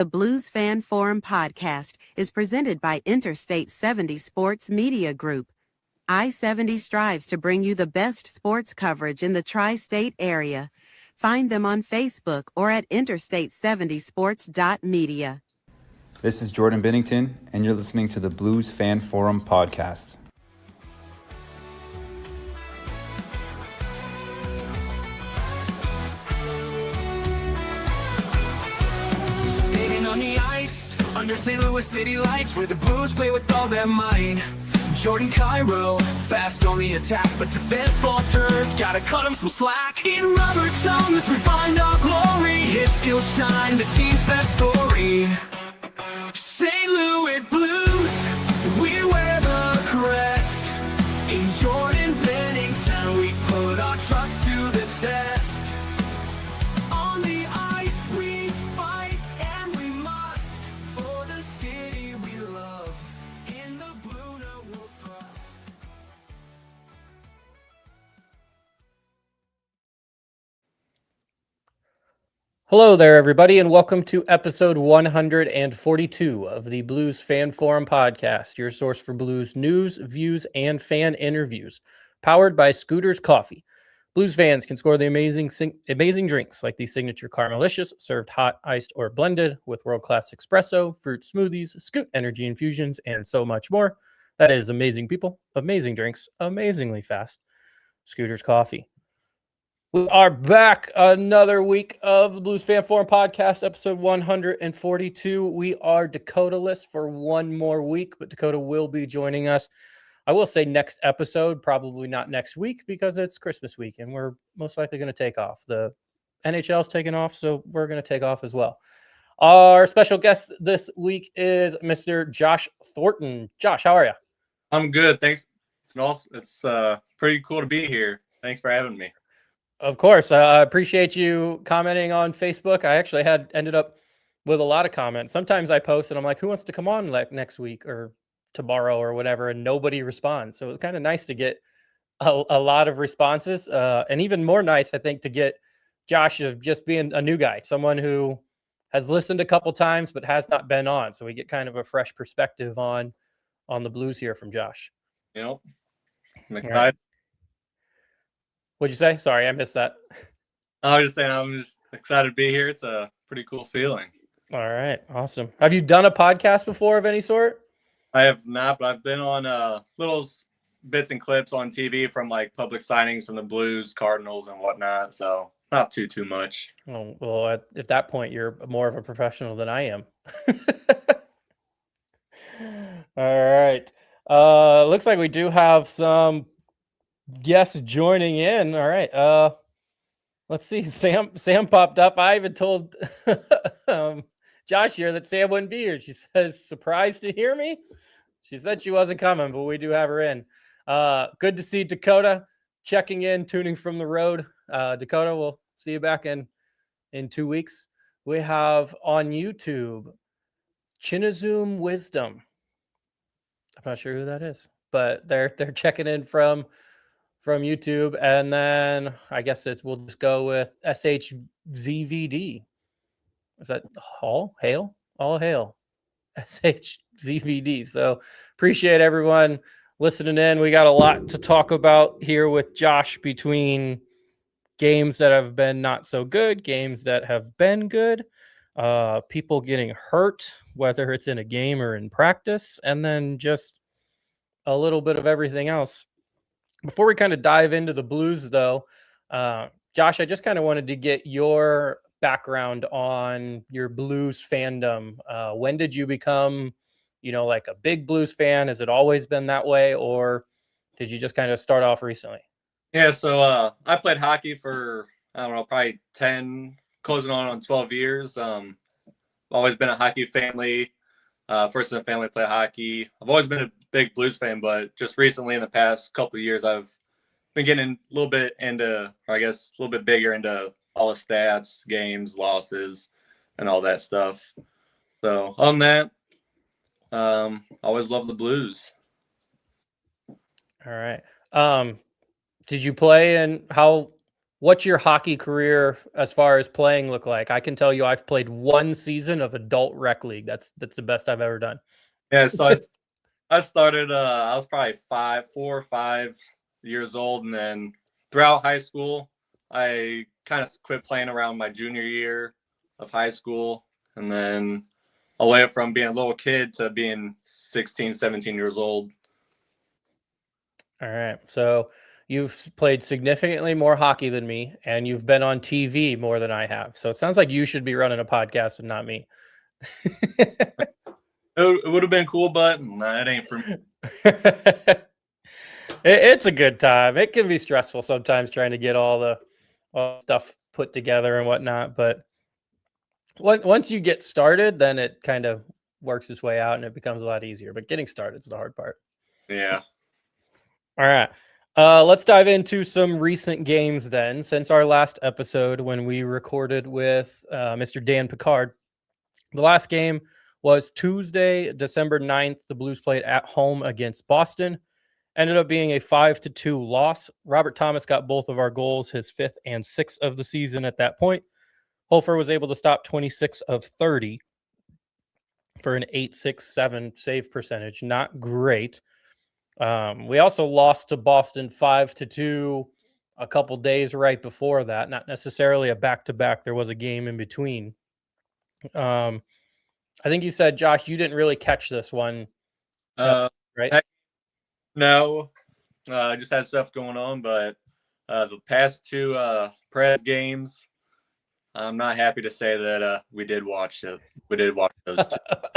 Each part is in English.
The Blues Fan Forum podcast is presented by Interstate 70 Sports Media Group. I-70 strives to bring you the best sports coverage in the tri-state area. Find them on Facebook or at interstate70sports.media. This is Jordan Bennington, and you're listening to the Blues Fan Forum podcast. Skating on the ice, under St. Louis city lights, where the Blues play with all their might. Jordan Cairo, fast on the attack, but defense falters, gotta cut him some slack. In rubber tongues, we find our glory. His skills shine, the team's best story. St. Louis Blues, we wear the crest. In Jordan Bennington, we put our trust to the test. On the ice, we fight, and we must, for the city we love. In the blue, no we'll thrust. Hello there, everybody, and welcome to episode 142 of the Blues Fan Forum podcast, your source for blues news, views, and fan interviews, powered by Scooter's Coffee. Blues fans can score the amazing drinks like the signature Caramelicious, served hot, iced, or blended with world-class espresso, fruit smoothies, Scoot energy infusions, and so much more. That is amazing people, amazing drinks, amazingly fast. Scooter's Coffee. We are back another week of the Blues Fan Forum podcast, episode 142. We are Dakota-less for one more week, but Dakota will be joining us. I will say next episode, probably not next week because it's Christmas week and we're most likely going to take off. The NHL's taking off, so we're going to take off as well. Our special guest this week is Mr. Josh Thornton. Josh, how are you? I'm good. Thanks. It's pretty cool to be here. Thanks for having me. Of course. I appreciate you commenting on Facebook. I actually ended up with a lot of comments. Sometimes I post and I'm like, who wants to come on next week or tomorrow or whatever, and nobody responds. So it's kind of nice to get a lot of responses, and even more nice, I think, to get Josh of just being a new guy, someone who has listened a couple times but has not been on. So we get kind of a fresh perspective on the Blues here from Josh. I'm excited. Right. What'd you say? Sorry, I missed that. I was just saying I'm just excited to be here. It's a pretty cool feeling. All right, awesome. Have you done a podcast before of any sort? I have not, but I've been on little bits and clips on TV from like public signings from the Blues, Cardinals, and whatnot. So not too much. Oh, well, at that point, you're more of a professional than I am. All right. Looks like we do have some guests joining in. All right. Let's see. Sam popped up. I even told Josh here that Sam wouldn't be here. She says, surprised to hear me. She said she wasn't coming, but we do have her in. Good to see Dakota checking in, tuning from the road. Dakota, we'll see you back in 2 weeks. We have on YouTube Chinazum Wisdom. I'm not sure who that is, but they're checking in from YouTube, and then I guess we'll just go with SHZVD. Is that all hail? All hail. SHZVD. So appreciate everyone listening in. We got a lot to talk about here with Josh, between games that have been not so good, games that have been good, people getting hurt, whether it's in a game or in practice, and then just a little bit of everything else. Before we kind of dive into the Blues, though, Josh, I just kind of wanted to get your background on your Blues fandom. When did you become, like a big Blues fan? Has it always been that way, or did you just kind of start off recently? Yeah, so I played hockey for, I don't know, probably 10, closing on 12 years. Always been a hockey family. First in the family, play hockey. I've always been a big Blues fan, but just recently in the past couple of years, I've been getting a little bit into, or I guess a little bit bigger into all the stats, games, losses, and all that stuff. So on that, always love the Blues. All right. Did you play, and how what's your hockey career as far as playing look like? I can tell you I've played one season of adult rec league. That's the best I've ever done. Yeah, so I started. I was probably 4 or 5 years old, and then throughout high school, I kind of quit playing around my junior year of high school, and then I went from being a little kid to being 16, 17 years old. All right. So you've played significantly more hockey than me, and you've been on TV more than I have. So it sounds like you should be running a podcast and not me. It would have been cool, but nah, it ain't for me. It's a good time. It can be stressful sometimes trying to get all the stuff put together and whatnot. But once you get started, then it kind of works its way out and it becomes a lot easier. But getting started is the hard part. Yeah. All right. Let's dive into some recent games then. Since our last episode when we recorded with Mr. Dan Picard, the last game was Tuesday, December 9th. The Blues played at home against Boston. Ended up being a 5-2 loss. Robert Thomas got both of our goals, his 5th and 6th of the season at that point. Hofer was able to stop 26 of 30 for an 8.67 save percentage. Not great. We also lost to Boston 5-2 a couple days right before that. Not necessarily a back-to-back. There was a game in between. I think you said, Josh, you didn't really catch this one, right? No, I just had stuff going on, but the past 2 Preds games, I'm not happy to say that we did watch it. We did watch those 2.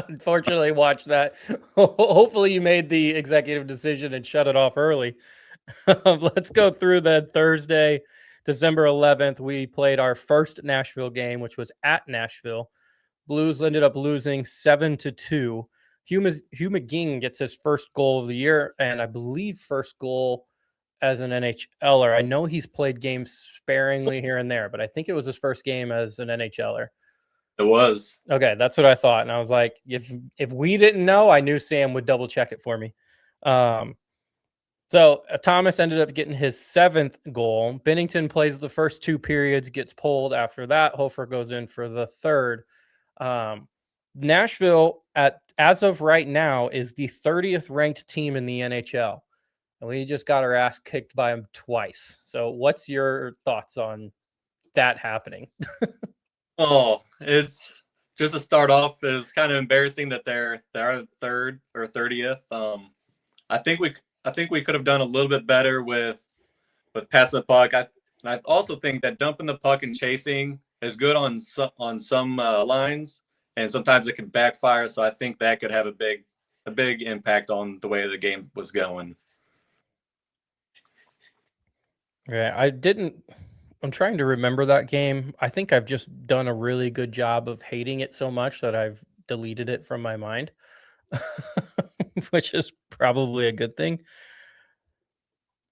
Unfortunately, watch that. Hopefully, you made the executive decision and shut it off early. Let's go through the Thursday, December 11th. We played our first Nashville game, which was at Nashville. Blues ended up losing 7-2. Hugh McGinn gets his first goal of the year, and I believe first goal as an NHLer. I know he's played games sparingly here and there, but I think it was his first game as an NHLer. It was. Okay, that's what I thought. And I was like, if we didn't know, I knew Sam would double check it for me. So Thomas ended up getting his 7th goal. Bennington plays the first 2 periods, gets pulled after that. Hofer goes in for the 3rd. Nashville, as of right now, is the 30th ranked team in the NHL. And we just got our ass kicked by them twice. So what's your thoughts on that happening? Oh, it's just to start off is kind of embarrassing that they're 3rd or 30th. I think we could have done a little bit better with passing the puck. I also think that dumping the puck and chasing is good on some lines, and sometimes it can backfire. So I think that could have a big impact on the way the game was going. Yeah, I'm trying to remember that game. I think I've just done a really good job of hating it so much that I've deleted it from my mind, which is probably a good thing.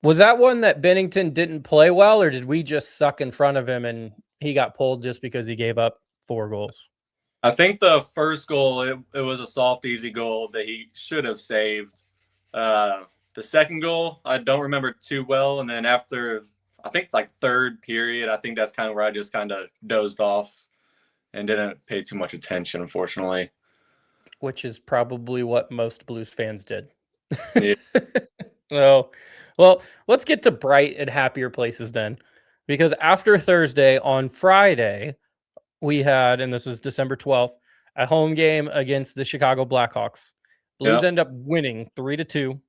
Was that one that Bennington didn't play well, or did we just suck in front of him and he got pulled just because he gave up 4 goals? I think the first goal, it was a soft, easy goal that he should have saved. The second goal, I don't remember too well. And then after, I think like 3rd period, I think that's kind of where I just kind of dozed off and didn't pay too much attention, unfortunately. Which is probably what most Blues fans did. Yeah. Well, let's get to bright and happier places then. Because after Thursday, on Friday, we had, and this is December 12th, a home game against the Chicago Blackhawks. Blues end up winning 3-2.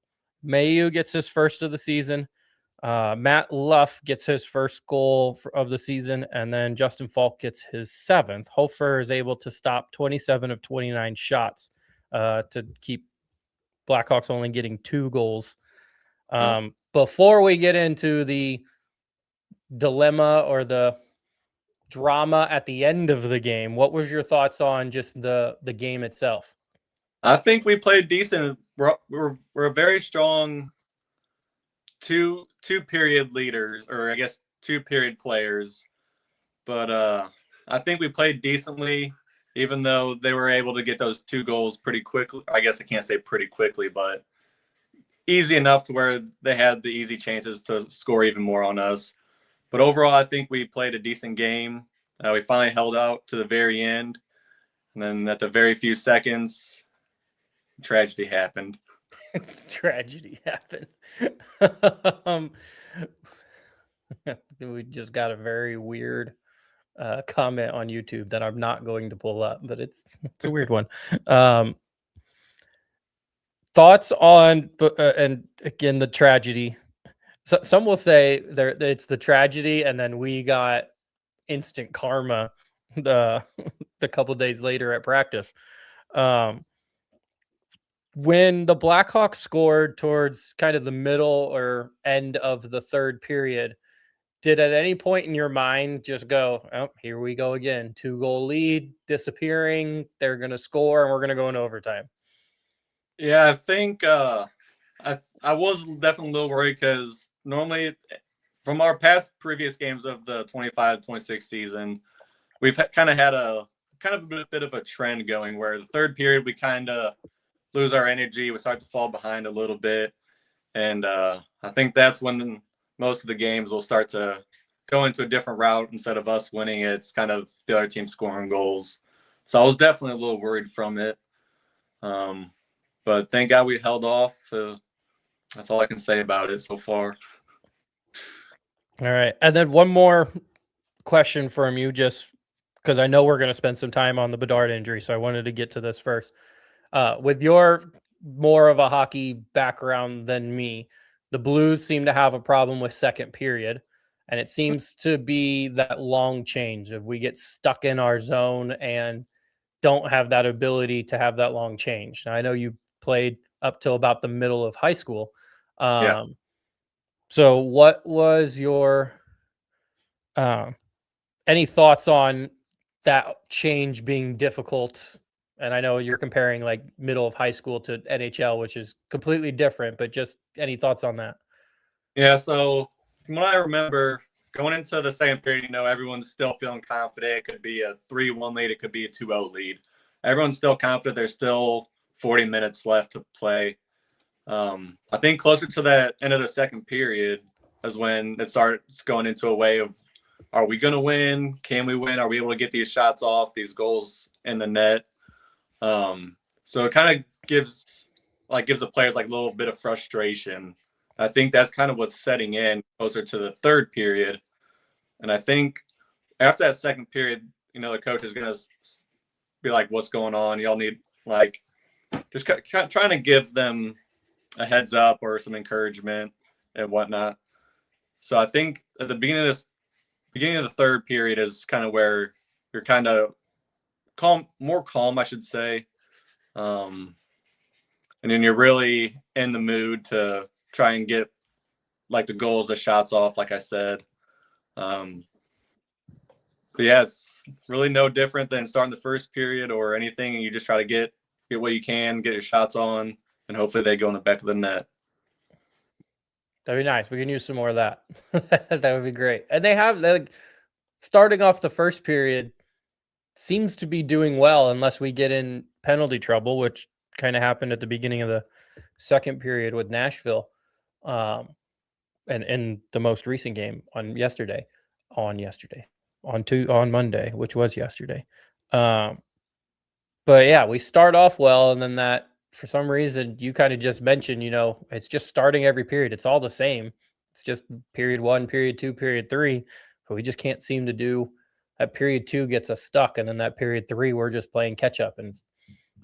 Mayu gets his first of the season. Matt Luff gets his first goal of the season, and then Justin Falk gets his 7th. Hofer is able to stop 27 of 29 shots to keep Blackhawks only getting 2 goals. Before we get into the dilemma or the drama at the end of the game, what was your thoughts on just the game itself? I think we played decent. We're a very strong two period leaders, or I guess 2 period players. But I think we played decently, even though they were able to get those 2 goals pretty quickly. I guess I can't say pretty quickly, but easy enough to where they had the easy chances to score even more on us. But overall, I think we played a decent game. We finally held out to the very end. And then at the very few seconds, tragedy happened. Tragedy happened. We just got a very weird comment on YouTube that I'm not going to pull up, but it's a weird one. Thoughts on and again the tragedy. So some will say it's the tragedy, and then we got instant karma the couple days later at practice. When the Blackhawks scored towards kind of the middle or end of the third period, did at any point in your mind just go, oh, here we go again, 2-goal lead disappearing, they're going to score, and we're going to go into overtime? Yeah, I think I was definitely a little worried because normally from our previous games of the 25-26 season, we've kind of had a bit of a trend going where the third period we kind of lose our energy, we start to fall behind a little bit, and I think that's when most of the games will start to go into a different route. Instead of us winning, it's kind of the other team scoring goals. So I was definitely a little worried from it. But thank God we held off. That's all I can say about it so far. All right. And then one more question from you, just because I know we're going to spend some time on the Bedard injury. So I wanted to get to this first. With your more of a hockey background than me, the Blues seem to have a problem with second period. And it seems to be that long change of we get stuck in our zone and don't have that ability to have that long change. Now, I know you played up till about the middle of high school. Yeah. So what was your any thoughts on that change being difficult? And I know you're comparing like middle of high school to NHL, which is completely different, but just any thoughts on that? Yeah, so from what I remember, going into the second period, everyone's still feeling confident. It could be a 3-1 lead. It could be a 2-0 lead. Everyone's still confident. There's still 40 minutes left to play. I think closer to the end of the second period is when it starts going into a way of, are we going to win? Can we win? Are we able to get these shots off, these goals in the net? So it kind of gives the players like a little bit of frustration. I think that's kind of what's setting in closer to the third period. And I think after that second period, the coach is going to be like, what's going on? Y'all need just trying to give them a heads up or some encouragement and whatnot. So I think at the beginning of the third period is kind of where you're kind of more calm, I should say. And then you're really in the mood to try and get like the goals, the shots off, like I said. But yeah, it's really no different than starting the first period or anything. And you just try to get what you can, get your shots on, and hopefully they go in the back of the net. That'd be nice. We can use some more of that. That would be great. And they have starting off the first period seems to be doing well unless we get in penalty trouble, which kind of happened at the beginning of the second period with Nashville. And in the most recent game on Monday, which was yesterday. But yeah, we start off well, and then that for some reason you kind of just mentioned, it's just starting every period. It's all the same. It's just period 1, period 2, period 3, but we just can't seem to do that. Period 2 gets us stuck, and then that period 3 we're just playing catch up, and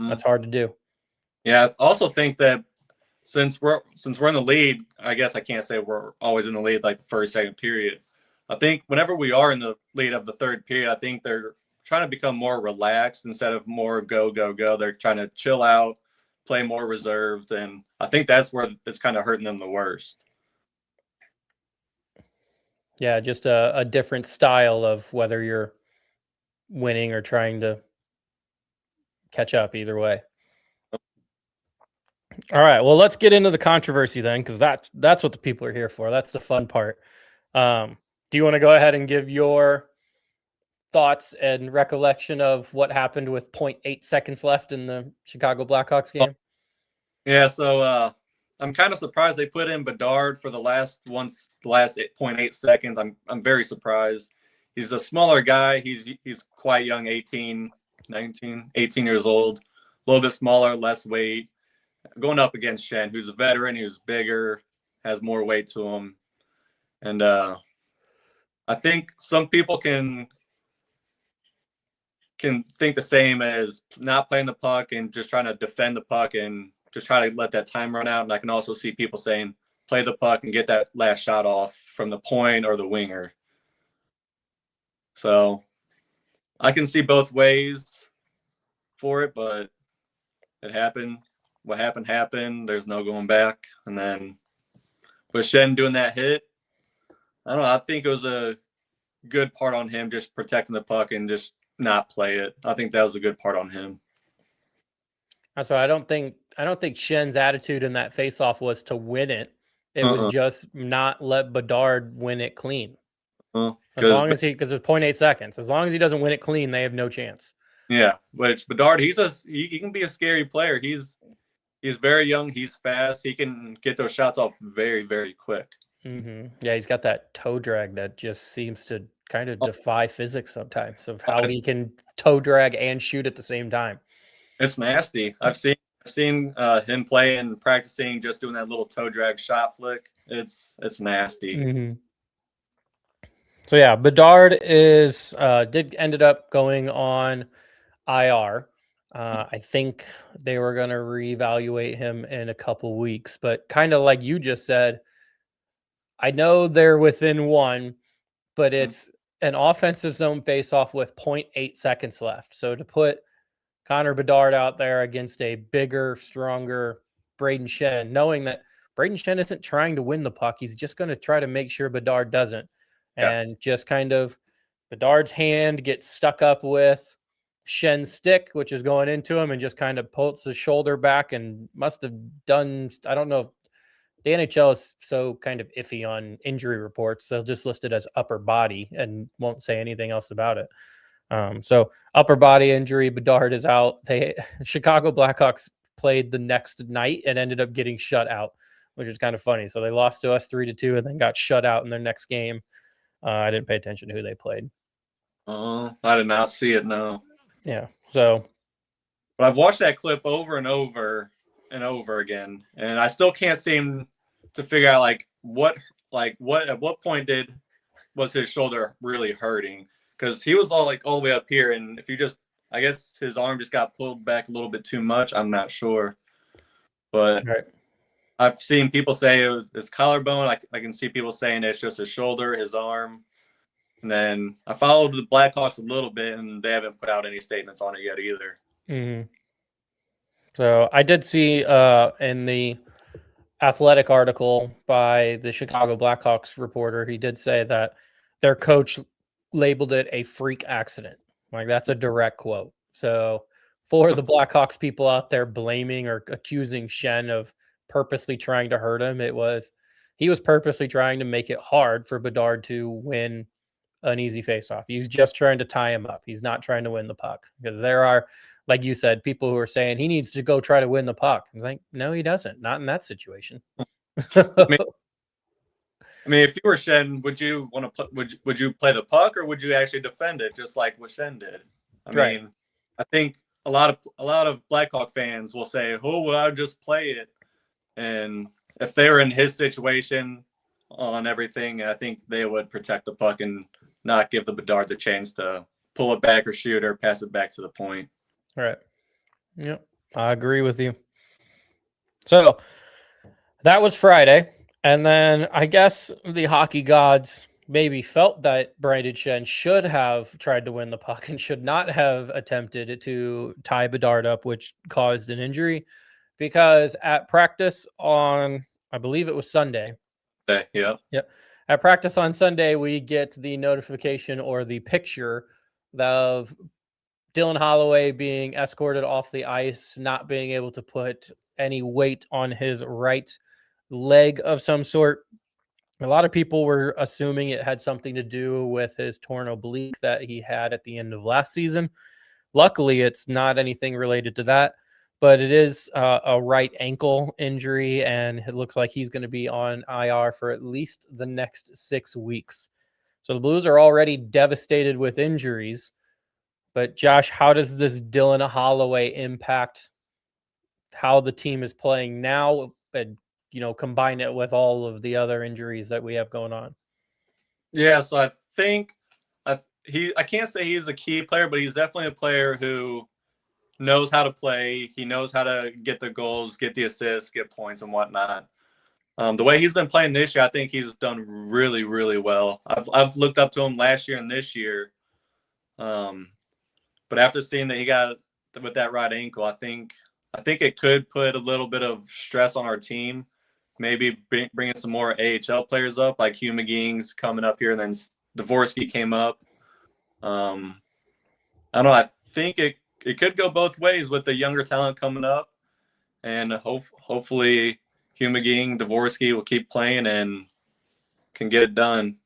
that's hard to do. Yeah, I also think that since we're in the lead, I guess I can't say we're always in the lead like the first, second period. I think whenever we are in the lead of the third period, I think they're trying to become more relaxed instead of more go, go, go. They're trying to chill out, play more reserved, and I think that's where it's kind of hurting them the worst. Yeah, just a different style of whether you're winning or trying to catch up, either way. All right, well, let's get into the controversy then, because that's what the people are here for. That's the fun part. Do you want to go ahead and give your thoughts and recollection of what happened with 0.8 seconds left in the Chicago Blackhawks game? Yeah, so I'm kind of surprised they put in Bedard for the last 8.8 seconds. I'm very surprised. He's a smaller guy. He's quite young, 18 years old, a little bit smaller, less weight. Going up against Shen, who's a veteran, who's bigger, has more weight to him. And I think some people can think the same as not playing the puck and just trying to defend the puck and just try to let that time run out. And I can also see people saying play the puck and get that last shot off from the point or the winger. So I can see both ways for it, but it happened. What happened. There's no going back. And then with Shen doing that hit, I don't know. I think it was a good part on him just protecting the puck and just not play it. I think that was a good part on him. So I don't think Shen's attitude in that faceoff was to win it. It was just not let Bedard win it clean. As long as because it's 0.8 seconds. As long as he doesn't win it clean, they have no chance. Yeah, which Bedard, he can be a scary player. He's very young. He's fast. He can get those shots off very, very quick. Yeah, he's got that toe drag that just seems to kind of defy physics sometimes of how he can toe drag and shoot at the same time. It's nasty. I've seen him play and practicing just doing that little toe drag shot flick. It's nasty. So yeah, Bedard ended up going on IR. I think they were going to reevaluate him in a couple weeks, but kind of like you just said, I know they're within one, but it's an offensive zone faceoff with 0.8 seconds left. So to put Connor Bedard out there against a bigger, stronger Braden Shen, knowing that Braden Shen isn't trying to win the puck, he's just going to try to make sure Bedard doesn't. And just kind of Bedard's hand gets stuck up with Shen's stick, which is going into him, and just kind of pulls his shoulder back and must have done, I don't know. The NHL is so kind of iffy on injury reports. They'll just list it as upper body and won't say anything else about it. So upper body injury, Bedard is out. Chicago Blackhawks played the next night and ended up getting shut out, which is kind of funny. So they lost to us 3-2 and then got shut out in their next game. I didn't pay attention to who they played. Oh, I did not see it, no. Yeah, so. But I've watched that clip over and over and over again, and I still can't seem to figure out at what point was his shoulder really hurting? Because he was all the way up here, and if you just, I guess his arm just got pulled back a little bit too much. I'm not sure, but I've seen people say it's collarbone. I can see people saying it's just his shoulder, his arm. And then I followed the Blackhawks a little bit, and they haven't put out any statements on it yet either. So I did see in the Athletic article by the Chicago Blackhawks reporter, he did say that their coach labeled it a freak accident. That's a direct quote. So for the Blackhawks people out there blaming or accusing Shen of purposely trying to hurt him, he was purposely trying to make it hard for Bedard to win an easy faceoff. He's just trying to tie him up. He's not trying to win the puck, because there are, like you said, people who are saying he needs to go try to win the puck. I was like, no, he doesn't. Not in that situation. I mean, if you were Shen, would you want to would you play the puck, or would you actually defend it just like what Shen did? I mean, I think a lot of Blackhawk fans will say, "Oh, well, I'll just play it." And if they were in his situation on everything, I think they would protect the puck and not give the Bedard the chance to pull it back or shoot or pass it back to the point. Right. Yep. I agree with you. So that was Friday. And then I guess the hockey gods maybe felt that Braden Shen should have tried to win the puck and should not have attempted to tie Bedard up, which caused an injury, because at practice on, I believe it was Sunday. Yep. At practice on Sunday, we get the notification or the picture of Dylan Holloway being escorted off the ice, not being able to put any weight on his right leg of some sort. A lot of people were assuming it had something to do with his torn oblique that he had at the end of last season. Luckily, it's not anything related to that, but it is a right ankle injury, and it looks like he's going to be on IR for at least the next 6 weeks. So the Blues are already devastated with injuries. But Josh, how does this Dylan Holloway impact how the team is playing now, and combine it with all of the other injuries that we have going on? Yeah, so I think I can't say he's a key player, but he's definitely a player who knows how to play. He knows how to get the goals, get the assists, get points, and whatnot. The way he's been playing this year, I think he's done really, really well. I've looked up to him last year and this year, but after seeing that he got with that right ankle, I think it could put a little bit of stress on our team. Maybe bringing some more AHL players up, like Hugh McGee's coming up here, and then Dvorsky came up. I don't know. I think it could go both ways with the younger talent coming up, and hopefully Hugh McGee, Dvorsky will keep playing and can get it done.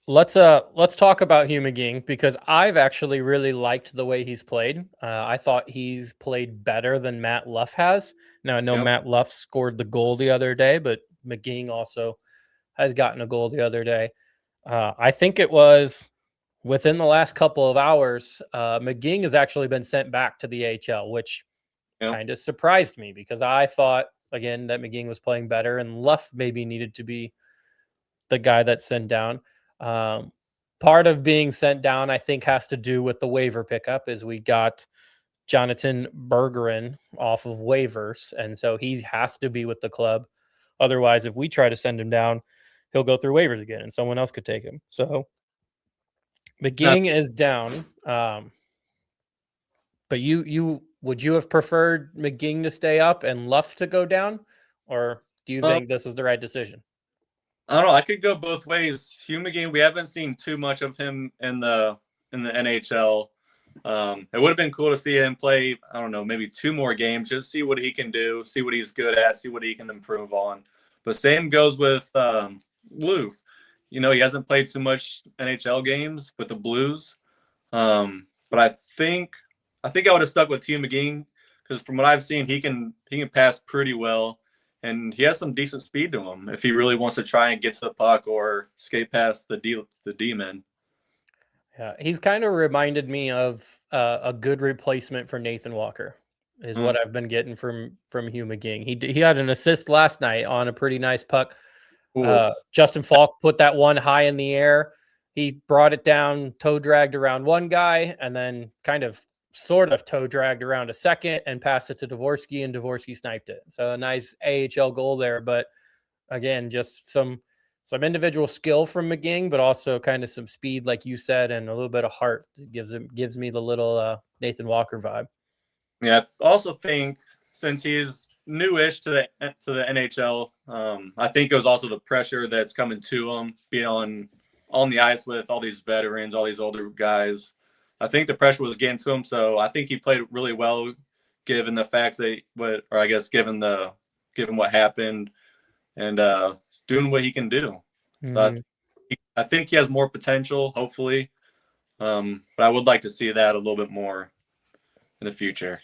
Let's talk about Hugh McGee, because I've actually really liked the way he's played. I thought he's played better than Matt Luff has. Now I know Matt Luff scored the goal the other day, but McGee also has gotten a goal the other day. I think it was within the last couple of hours, McGee has actually been sent back to the AHL, which kind of surprised me, because I thought, again, that McGee was playing better and Luff maybe needed to be the guy that's sent down. Part of being sent down, I think, has to do with the waiver pickup, is we got Jonathan Bergeron off of waivers, and so he has to be with the club. Otherwise, if we try to send him down, he'll go through waivers again, and someone else could take him. So McGee is down. But you would you have preferred McGee to stay up and Luff to go down, or do you think this is the right decision? I don't know. I could go both ways. Hugh McGee, we haven't seen too much of him in the NHL. It would have been cool to see him play, I don't know, maybe 2 more games, just see what he can do, see what he's good at, see what he can improve on. But same goes with Loof. He hasn't played too much NHL games with the Blues. But I think I would have stuck with Hugh McGee, because from what I've seen, he can pass pretty well. And he has some decent speed to him if he really wants to try and get to the puck or skate past the D-men. Yeah, he's kind of reminded me of a good replacement for Nathan Walker, is what I've been getting from Hugh McGee. He had an assist last night on a pretty nice puck. Justin Falk put that one high in the air. He brought it down, toe dragged around one guy, and then kind of sort of toe dragged around a second and passed it to Dvorsky, and Dvorsky sniped it. So a nice AHL goal there. But again, just some individual skill from McGee, but also kind of some speed, like you said, and a little bit of heart. It gives me the little Nathan Walker vibe. Yeah, I also think since he's newish to the NHL, I think it was also the pressure that's coming to him, being on the ice with all these veterans, all these older guys. I think the pressure was getting to him, so I think he played really well, given the facts given what happened, and doing what he can do. So I think he has more potential, hopefully, but I would like to see that a little bit more in the future.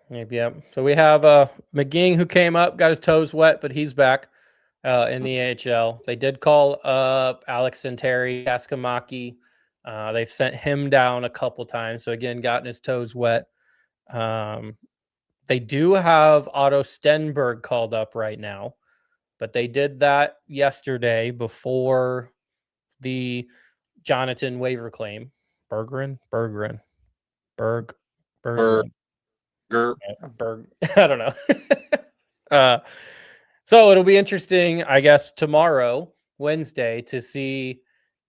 Maybe, yeah. So we have McGee, who came up, got his toes wet, but he's back in the AHL. They did call up Alex Santeri, Askamaki. They've sent him down a couple times. So again, gotten his toes wet. They do have Otto Stenberg called up right now, but they did that yesterday before the Jonathan waiver claim. Bergeron. I don't know. So it'll be interesting, I guess, tomorrow, Wednesday, to see,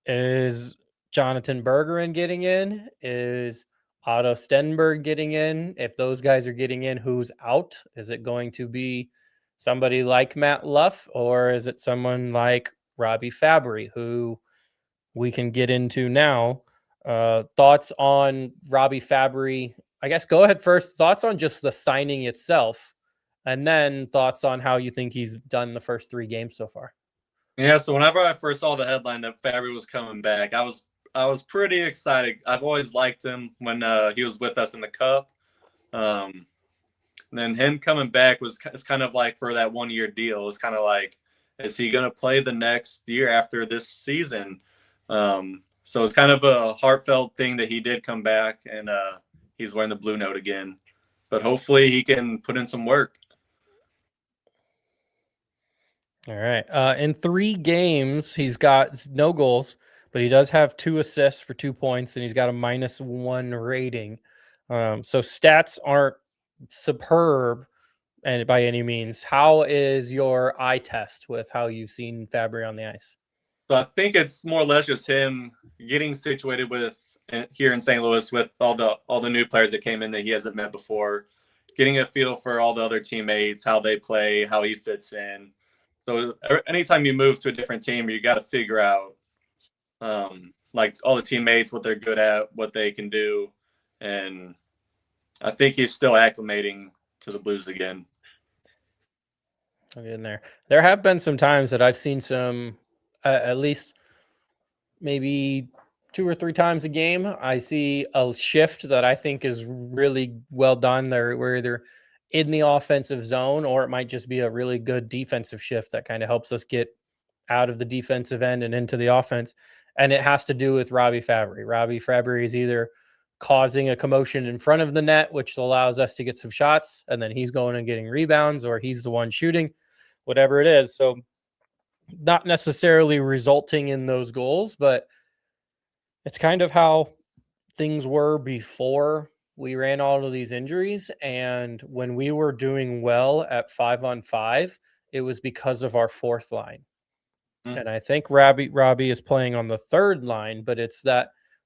is Jonathan Bergeron getting in? Is Otto Stenberg getting in? If those guys are getting in, who's out? Is it going to be somebody like Matt Luff, or is it someone like Robbie Fabry, who we can get into now? Thoughts on Robbie Fabry? I guess go ahead first. Thoughts on just the signing itself, and then thoughts on how you think he's done the first 3 games so far. Yeah, so whenever I first saw the headline that Fabry was coming back, I was was pretty excited. I've always liked him when he was with us in the Cup. And then him coming back it's kind of like for that 1 year deal. It's kind of like, is he going to play the next year after this season? So it's kind of a heartfelt thing that he did come back and he's wearing the blue note again. But hopefully he can put in some work. All right. In 3 games, he's got no goals, but he does have 2 assists for 2 points, and he's got a -1 rating. So stats aren't superb and by any means. How is your eye test with how you've seen Fabry on the ice? So I think it's more or less just him getting situated with here in St. Louis with all the new players that came in that he hasn't met before, getting a feel for all the other teammates, how they play, how he fits in. So anytime you move to a different team, you got to figure out like all the teammates, what they're good at, what they can do. And I think he's still acclimating to the Blues again. I'll get in there. There have been some times that I've seen some, at least maybe 2 or 3 times a game, I see a shift that I think is really well done. We're either in the offensive zone, or it might just be a really good defensive shift that kind of helps us get out of the defensive end and into the offense. And it has to do with Robbie Fabry. Robbie Fabry is either causing a commotion in front of the net, which allows us to get some shots, and then he's going and getting rebounds, or he's the one shooting, whatever it is. So not necessarily resulting in those goals, but it's kind of how things were before we ran all of these injuries. And when we were doing well at 5-on-5, it was because of our 4th line. And I think Robbie is playing on the 3rd line, but it's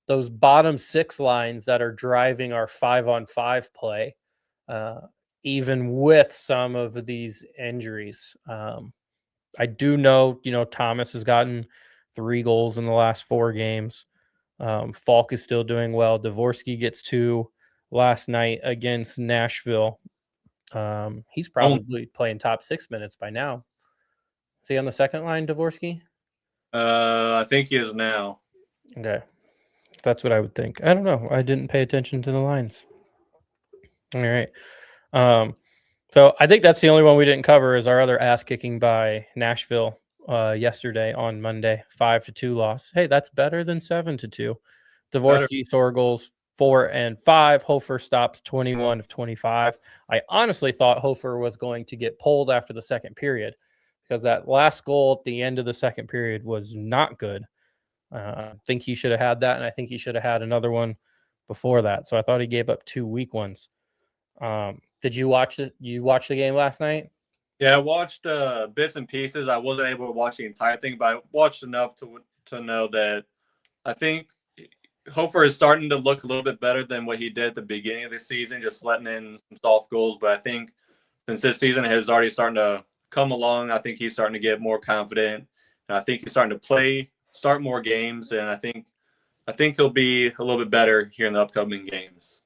those bottom 6 lines that are driving our 5-on-5 play, even with some of these injuries. I do know, Thomas has gotten 3 goals in the last 4 games. Falk is still doing well. Dvorsky gets 2 last night against Nashville. He's probably playing top 6 minutes by now. Is he on the 2nd line, Dvorsky? I think he is now. Okay. That's what I would think. I don't know. I didn't pay attention to the lines. All right. So I think that's the only one we didn't cover is our other ass kicking by Nashville yesterday on Monday, 5-2 loss. Hey, that's better than 7-2. Dvorsky scored goals 4 and 5. Hofer stops 21 of 25. I honestly thought Hofer was going to get pulled after the second period because that last goal at the end of the second period was not good. I think he should have had that, and I think he should have had another one before that. So I thought he gave up 2 weak ones. Did you watch it? You watched the game last night? Yeah, I watched bits and pieces. I wasn't able to watch the entire thing, but I watched enough to know that I think Hofer is starting to look a little bit better than what he did at the beginning of the season, just letting in some soft goals. But I think since this season has already starting to come along, I think he's starting to get more confident. And I think he's starting to start more games, and I think he'll be a little bit better here in the upcoming games.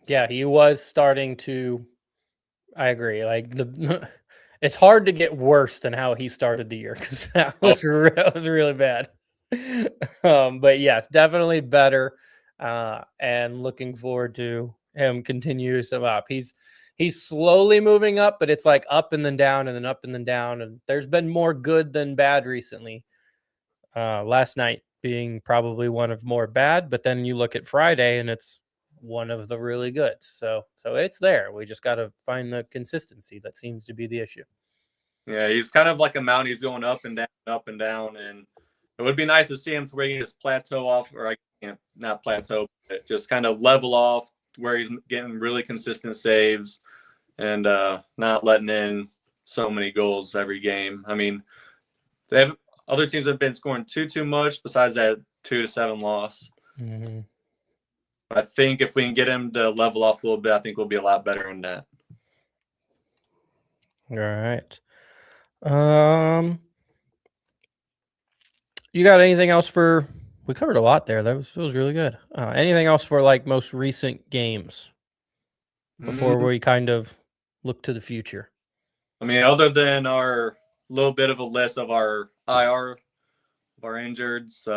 Yeah, he was starting to. I agree. Like it's hard to get worse than how he started the year because that was really bad. But yes, definitely better. And looking forward to him continue some up. He's slowly moving up, but it's like up and then down and then up and then down. And there's been more good than bad recently. Last night being probably one of more bad, but then you look at Friday and it's one of the really good. So it's there. We just got to find the consistency. That seems to be the issue. Yeah, he's kind of like a mountain. He's going up and down. And it would be nice to see him to where he can just plateau off, or not plateau, but just kind of level off where he's getting really consistent saves and not letting in so many goals every game. I mean, other teams have been scoring too much besides that 2-7 loss. Mm-hmm. I think if we can get him to level off a little bit, I think we'll be a lot better in that. All right. You got anything else for? We covered a lot there. That was really good. Anything else for like most recent games before we kind of look to the future? I mean, other than our little bit of a list of our IR, of our injureds,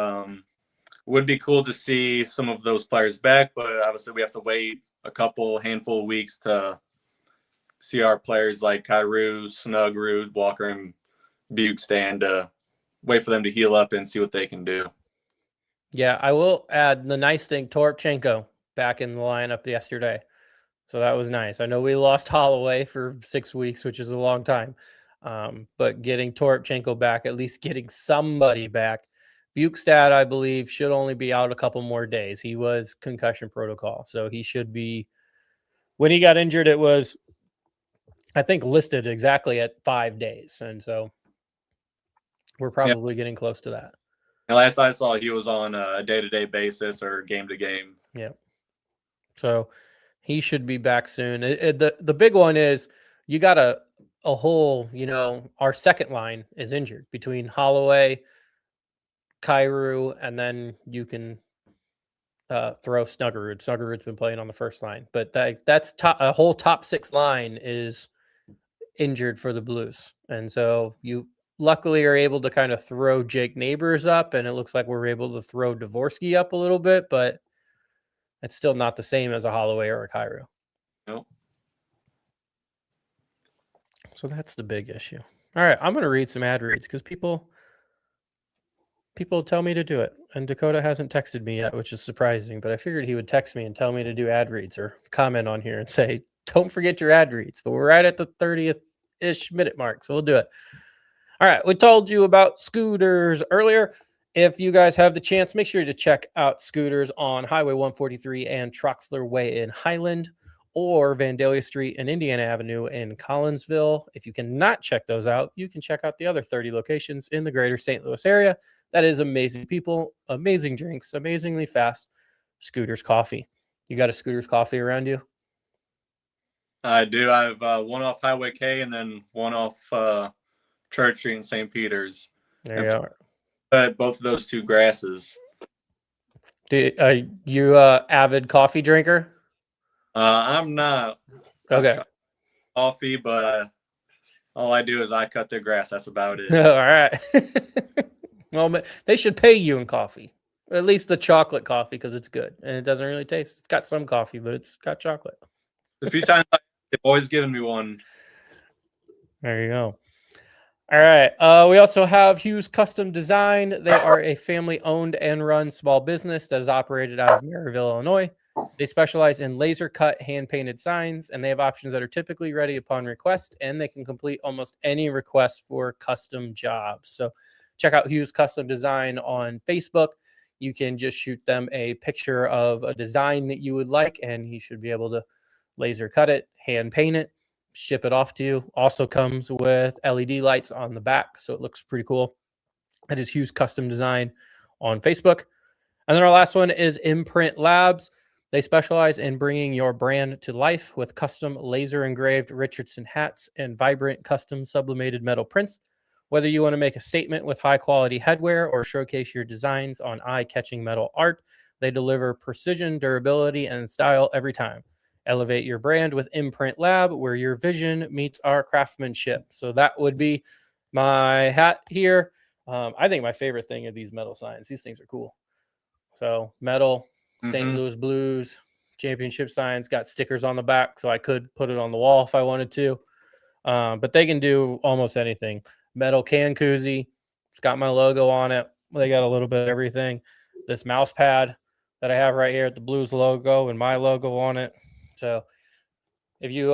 would be cool to see some of those players back, but obviously we have to wait a handful of weeks to see our players like Kyrou, Snuggerud, Walker, and Bukestan to wait for them to heal up and see what they can do. Yeah, I will add the nice thing, Toropchenko back in the lineup yesterday. So that was nice. I know we lost Holloway for 6 weeks, which is a long time. But getting Toropchenko back, at least getting somebody back. Bukestad, I believe, should only be out a couple more days. He was concussion protocol. So he should be, when he got injured, it was, I think, listed exactly at 5 days. And so we're probably getting close to that. And last I saw, he was on a day-to-day basis or game-to-game. Yeah. So he should be back soon. The big one is you got a whole, our second line is injured between Holloway, Kyrou, and then you can throw Snuggerud. Snuggerud's been playing on the first line, but that's a whole top six line is injured for the Blues. And so you luckily are able to kind of throw Jake Neighbors up, and it looks like we're able to throw Dvorsky up a little bit, but it's still not the same as a Holloway or a Kyrou. Nope. So that's the big issue. All right, I'm going to read some ad reads because people tell me to do it. And Dakota hasn't texted me yet, which is surprising, but I figured he would text me and tell me to do ad reads or comment on here and say, don't forget your ad reads. But we're right at the 30th-ish minute mark, so we'll do it. All right, we told you about scooters earlier. If you guys have the chance, make sure to check out Scooters on Highway 143 and Troxler Way in Highland, or Vandalia Street and Indiana Avenue in Collinsville. If you cannot check those out, you can check out the other 30 locations in the greater St. Louis area. That is amazing people, amazing drinks, amazingly fast Scooters coffee. You got a Scooters coffee around you? I do. I have one off Highway K and then one off Church Street in St. Peter's. There you are. Both of those two grasses. You avid coffee drinker? I'm not. Okay. Coffee, but all I do is I cut their grass. That's about it. All right. Well, they should pay you in coffee, at least the chocolate coffee, because it's good and it doesn't really taste. It's got some coffee, but it's got chocolate. A few times they've always given me one. There you go. All right. We also have Hughes Custom Design. They are a family-owned and run small business that is operated out of Maryville, Illinois. They specialize in laser-cut, hand-painted signs, and they have options that are typically ready upon request, and they can complete almost any request for custom jobs. So check out Hughes Custom Design on Facebook. You can just shoot them a picture of a design that you would like, and he should be able to laser cut it, hand paint it, ship it off to you. Also comes with LED lights on the back, so it looks pretty cool. That is Hughes Custom Design on Facebook. And then our last one is Imprint Labs. They specialize in bringing your brand to life with custom laser engraved Richardson hats and vibrant custom sublimated metal prints. Whether you want to make a statement with high quality headwear or showcase your designs on eye-catching metal art, they deliver precision, durability, and style every time. Elevate your brand with Imprint Lab, where your vision meets our craftsmanship. So that would be my hat here. I think my favorite thing are these metal signs. These things are cool. So metal, St. Louis Blues, championship signs, got stickers on the back, so I could put it on the wall if I wanted to. But they can do almost anything. Metal can koozie. It's got my logo on it. They got a little bit of everything. This mouse pad that I have right here at the Blues logo and my logo on it. So if you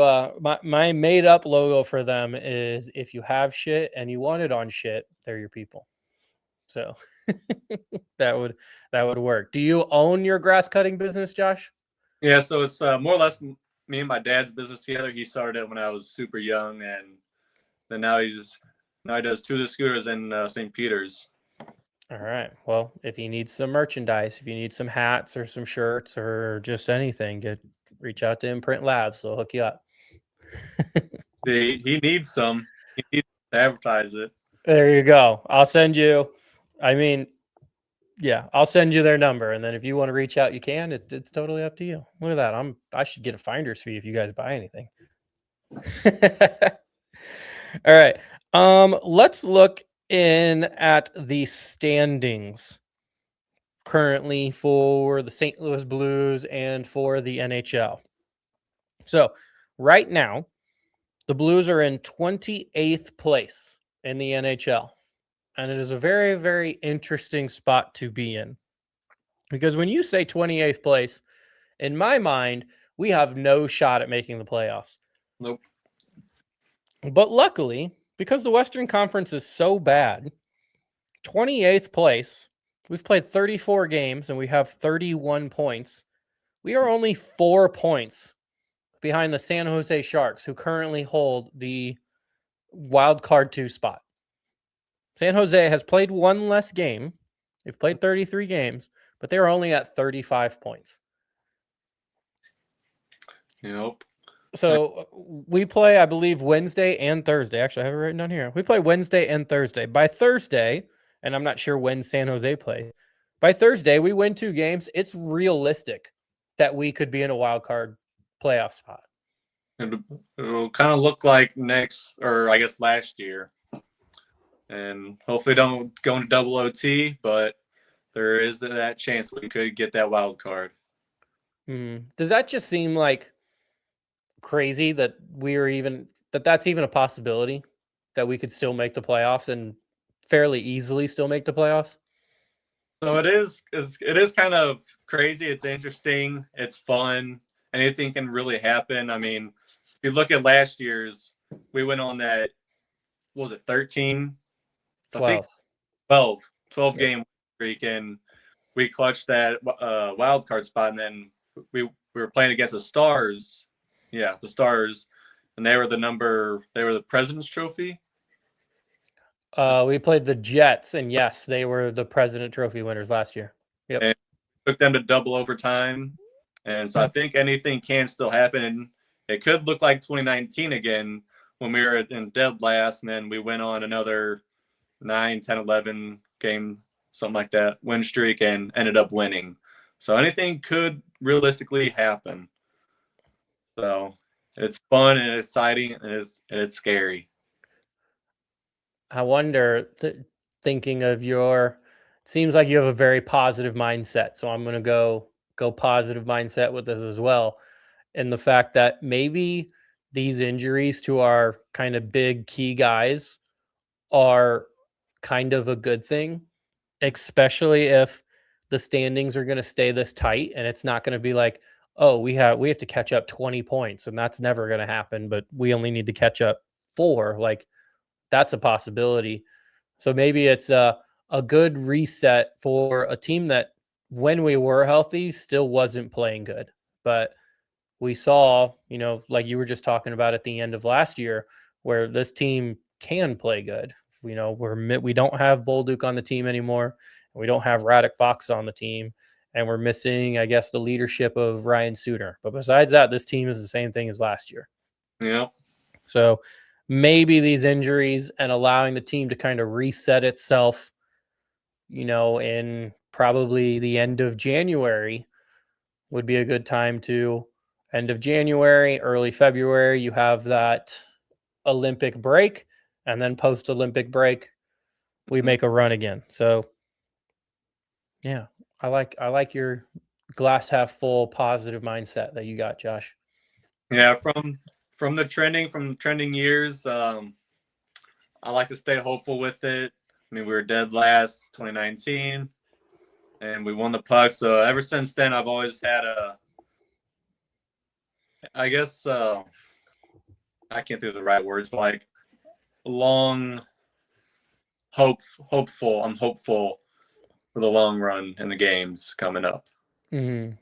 my made up logo for them is, if you have shit and you want it on shit, they're your people. So that would work. Do you own your grass cutting business, Josh? Yeah, so it's more or less me and my dad's business together. He started it when I was super young, and then now he does two of the scooters in St. Peter's. All right. Well, if you need some merchandise, if you need some hats or some shirts or just anything, reach out to Imprint Labs. They'll hook you up. He needs some. He needs to advertise it. There you go. I'll send you. I'll send you their number, and then if you want to reach out, you can. It's totally up to you. Look at that. I should get a finder's fee if you guys buy anything. All right. Let's look in at the standings. currently for the St. Louis Blues and for the NHL. So right now, the Blues are in 28th place in the NHL. And it is a very, very interesting spot to be in. Because when you say 28th place, in my mind, we have no shot at making the playoffs. Nope. But luckily, because the Western Conference is so bad, 28th place, we've played 34 games and we have 31 points. We are only 4 points behind the San Jose Sharks, who currently hold the wild card 2 spot. San Jose has played one less game. They've played 33 games, but they're only at 35 points. Yep. So we play, I believe, Wednesday and Thursday. Actually, I have it written down here. We play Wednesday and Thursday. By Thursday, and I'm not sure when San Jose plays, by Thursday, we win 2 games. It's realistic that we could be in a wild card playoff spot. It'll kind of look like last year. And hopefully don't go into double OT, but there is that chance we could get that wild card. Does that just seem like crazy that that's even a possibility that we could still make the playoffs and fairly easily still make the playoffs? So it is kind of crazy. It's interesting. It's fun. Anything can really happen. I mean, if you look at last year's, we went on that, what was it, 13? 12. 12 game streak, and we clutched that wild card spot, and then we were playing against the Stars. Yeah, the Stars, and they were the President's Trophy. We played the Jets, and yes, they were the President Trophy winners last year. Yep. And took them to double overtime, and so I think anything can still happen. And it could look like 2019 again when we were in dead last, and then we went on another 9, 10, 11 game, something like that, win streak, and ended up winning. So anything could realistically happen. So it's fun and exciting, and it's scary. I wonder, thinking of it seems like you have a very positive mindset. So I'm going to go positive mindset with this as well. And the fact that maybe these injuries to our kind of big key guys are kind of a good thing, especially if the standings are going to stay this tight and it's not going to be like, oh, we have to catch up 20 points and that's never going to happen, but we only need to catch up 4. Like, that's a possibility. So maybe it's a good reset for a team that, when we were healthy, still wasn't playing good. But we saw, like you were just talking about at the end of last year, where this team can play good. We don't have Bolduc on the team anymore. We don't have Radek Fox on the team, and we're missing, I guess, the leadership of Ryan Suter. But besides that, this team is the same thing as last year. Yeah. So maybe these injuries and allowing the team to kind of reset itself, in probably the end of January would be a good time to end of January, early February. You have that Olympic break, and then post-Olympic break, we make a run again. So yeah, I like your glass half full positive mindset that you got, Josh. Yeah, from the trending years, I like to stay hopeful with it. I mean, we were dead last 2019, and we won the puck. So ever since then, I've always had I guess I can't think of the right words, but like long hopeful. I'm hopeful for the long run in the games coming up. Mm-hmm.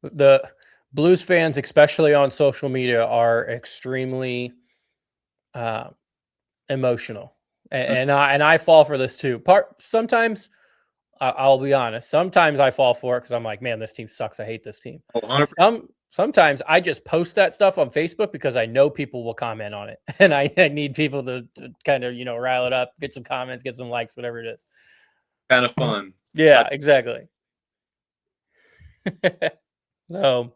The Blues fans, especially on social media, are extremely emotional, and I fall for this too. Sometimes I'll be honest. Sometimes I fall for it because I'm like, man, this team sucks. I hate this team. Sometimes I just post that stuff on Facebook because I know people will comment on it, and I need people to kind of rile it up, get some comments, get some likes, whatever it is. Kind of fun. Yeah, exactly. So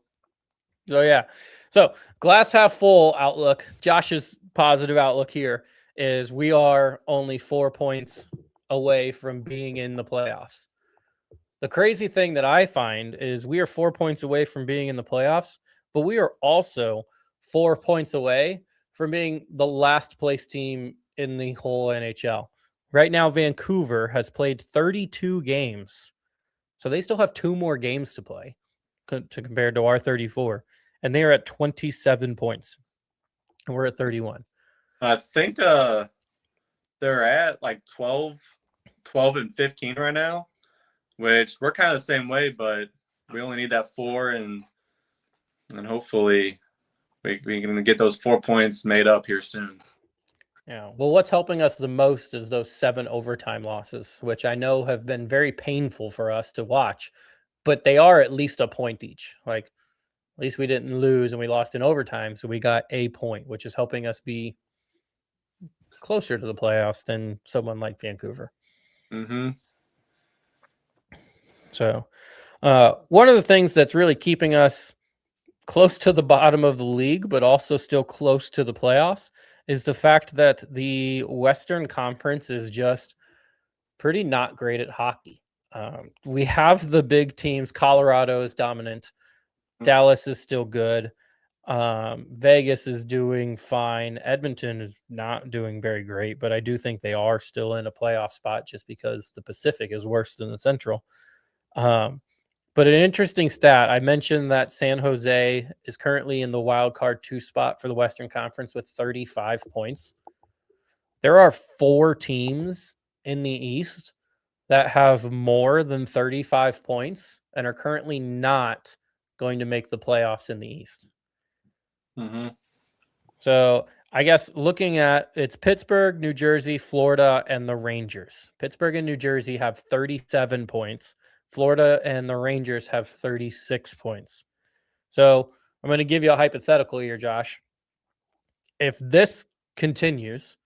yeah. So glass half full outlook. Josh's positive outlook here is we are only 4 points away from being in the playoffs. the crazy thing that I find is we are 4 points away from being in the playoffs, but we are also 4 points away from being the last place team in the whole NHL. Right now, Vancouver has played 32 games. So they still have 2 more games to play to compared to our 34. And they are at 27 points. And we're at 31. I think they're at like 12 and 15 right now, which we're kind of the same way, but we only need that 4, and hopefully we can get those 4 points made up here soon. Yeah. Well, what's helping us the most is those 7 overtime losses, which I know have been very painful for us to watch, but they are at least a point each. Like, at least we didn't lose and we lost in overtime, so we got a point, which is helping us be closer to the playoffs than someone like Vancouver. Mm-hmm. So one of the things that's really keeping us close to the bottom of the league, but also still close to the playoffs, is the fact that the Western Conference is just pretty not great at hockey. We have the big teams. Colorado is dominant. Dallas is still good. Vegas is doing fine. Edmonton is not doing very great, but I do think they are still in a playoff spot just because the Pacific is worse than the Central. But an interesting stat, I mentioned that San Jose is currently in the wild card 2 spot for the Western Conference with 35 points. There are 4 teams in the East that have more than 35 points and are currently not going to make the playoffs in the East. Mm-hmm. So I guess looking at it's Pittsburgh, New Jersey, Florida, and the Rangers. Pittsburgh and New Jersey have 37 points. Florida and the Rangers have 36 points. So I'm going to give you a hypothetical here, Josh. If this continues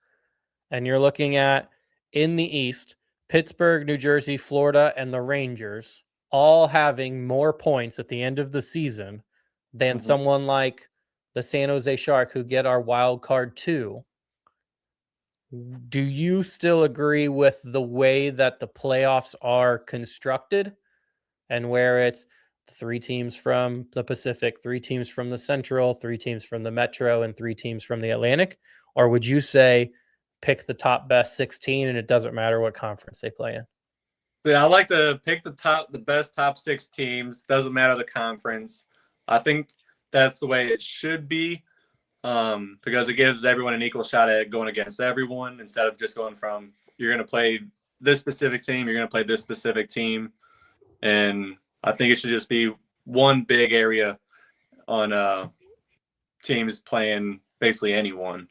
and you're looking at in the East, Pittsburgh, New Jersey, Florida, and the Rangers all having more points at the end of the season than someone like the San Jose Shark who get our wild card 2, do you still agree with the way that the playoffs are constructed and where it's 3 teams from the Pacific, 3 teams from the Central, 3 teams from the Metro, and 3 teams from the Atlantic? Or would you say pick the top best 16 and it doesn't matter what conference they play in? Yeah, I like to pick the best top 6 teams. Doesn't matter the conference. I think that's the way it should be, because it gives everyone an equal shot at going against everyone instead of just going from you're going to play this specific team, you're going to play this specific team. And I think it should just be one big area on teams playing basically anyone.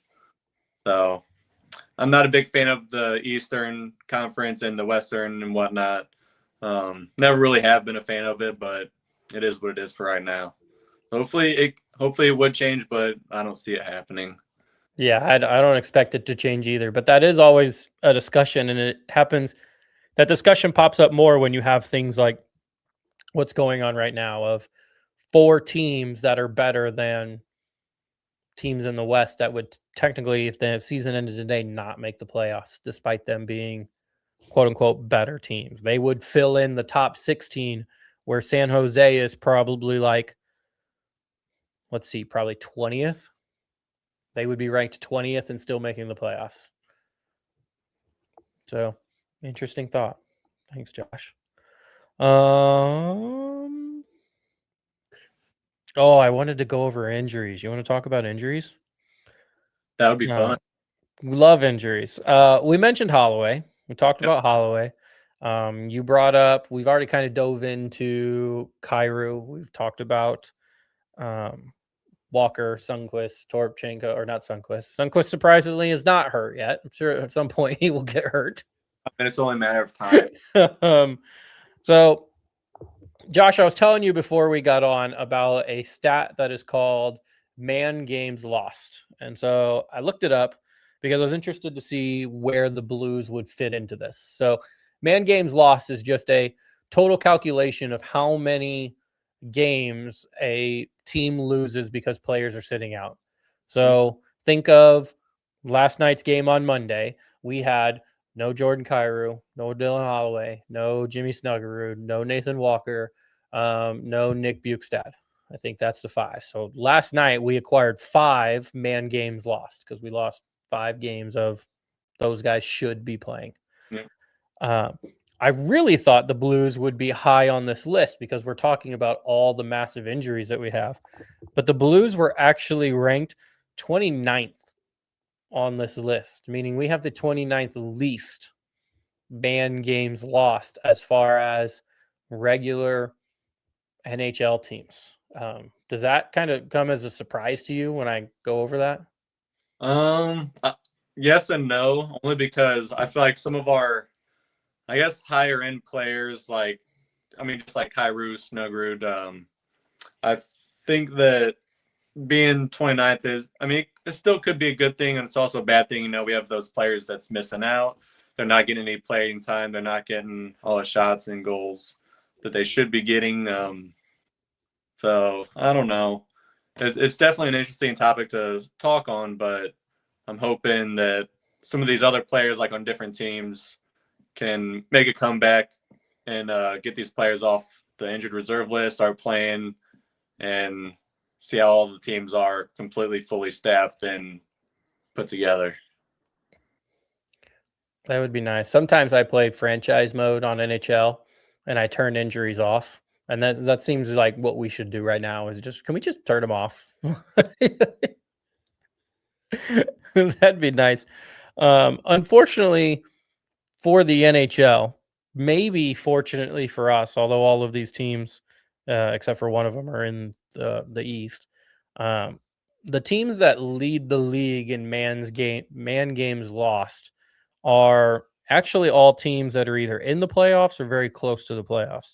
So I'm not a big fan of the Eastern Conference and the Western and whatnot. Never really have been a fan of it, but it is what it is for right now. Hopefully it would change, but I don't see it happening. Yeah, I don't expect it to change either, but that is always a discussion, and it happens. That discussion pops up more when you have things like what's going on right now of 4 teams that are better than teams in the West that would technically, if the season ended today, not make the playoffs, despite them being quote unquote better teams. They would fill in the top 16 where San Jose is probably like, let's see, probably 20th. They would be ranked 20th and still making the playoffs. So interesting thought. Thanks, Josh. Oh, I wanted to go over injuries. You want to talk about injuries? That would be fun. We love injuries. We mentioned Holloway. We talked about Holloway. You brought up, we've already kind of dove into Kyrou. We've talked about Walker, Sundqvist, Toropchenko, or not Sundqvist. Sundqvist surprisingly is not hurt yet. I'm sure at some point he will get hurt. And it's only a matter of time. So, Josh, I was telling you before we got on about a stat that is called man games lost. And so I looked it up because I was interested to see where the Blues would fit into this. So man games lost is just a total calculation of how many games a team loses because players are sitting out. So think of last night's game on Monday. We had no Jordan Kyrou, no Dylan Holloway, no Jimmy Snuggerud, no Nathan Walker, no Nick Bukestad. I think that's the 5. So last night we acquired 5 man games lost because we lost 5 games of those guys should be playing. Yeah. I really thought the Blues would be high on this list because we're talking about all the massive injuries that we have. But the Blues were actually ranked 29th on this list, meaning we have the 29th least man games lost as far as regular NHL teams. Does that kind of come as a surprise to you when I go over that? Yes and no, only because I feel like some of our, I guess, higher end players, like, I mean, just like Kyrou, Snuggerud, I think that being 29th is, I mean, it still could be a good thing, and it's also a bad thing. You know, we have those players that's missing out. They're not getting any playing time. They're not getting all the shots and goals that they should be getting. So I don't know. It's definitely an interesting topic to talk on, but I'm hoping that some of these other players, like on different teams, can make a comeback and get these players off the injured reserve list, start playing, and see how all the teams are completely fully staffed and put together. That would be nice. Sometimes I play franchise mode on NHL and I turn injuries off. And that seems like what we should do right now is just, can we just turn them off? That'd be nice. Unfortunately for the NHL, maybe fortunately for us, although all of these teams, except for one of them, are in the East, the teams that lead the league in man games lost are actually all teams that are either in the playoffs or very close to the playoffs.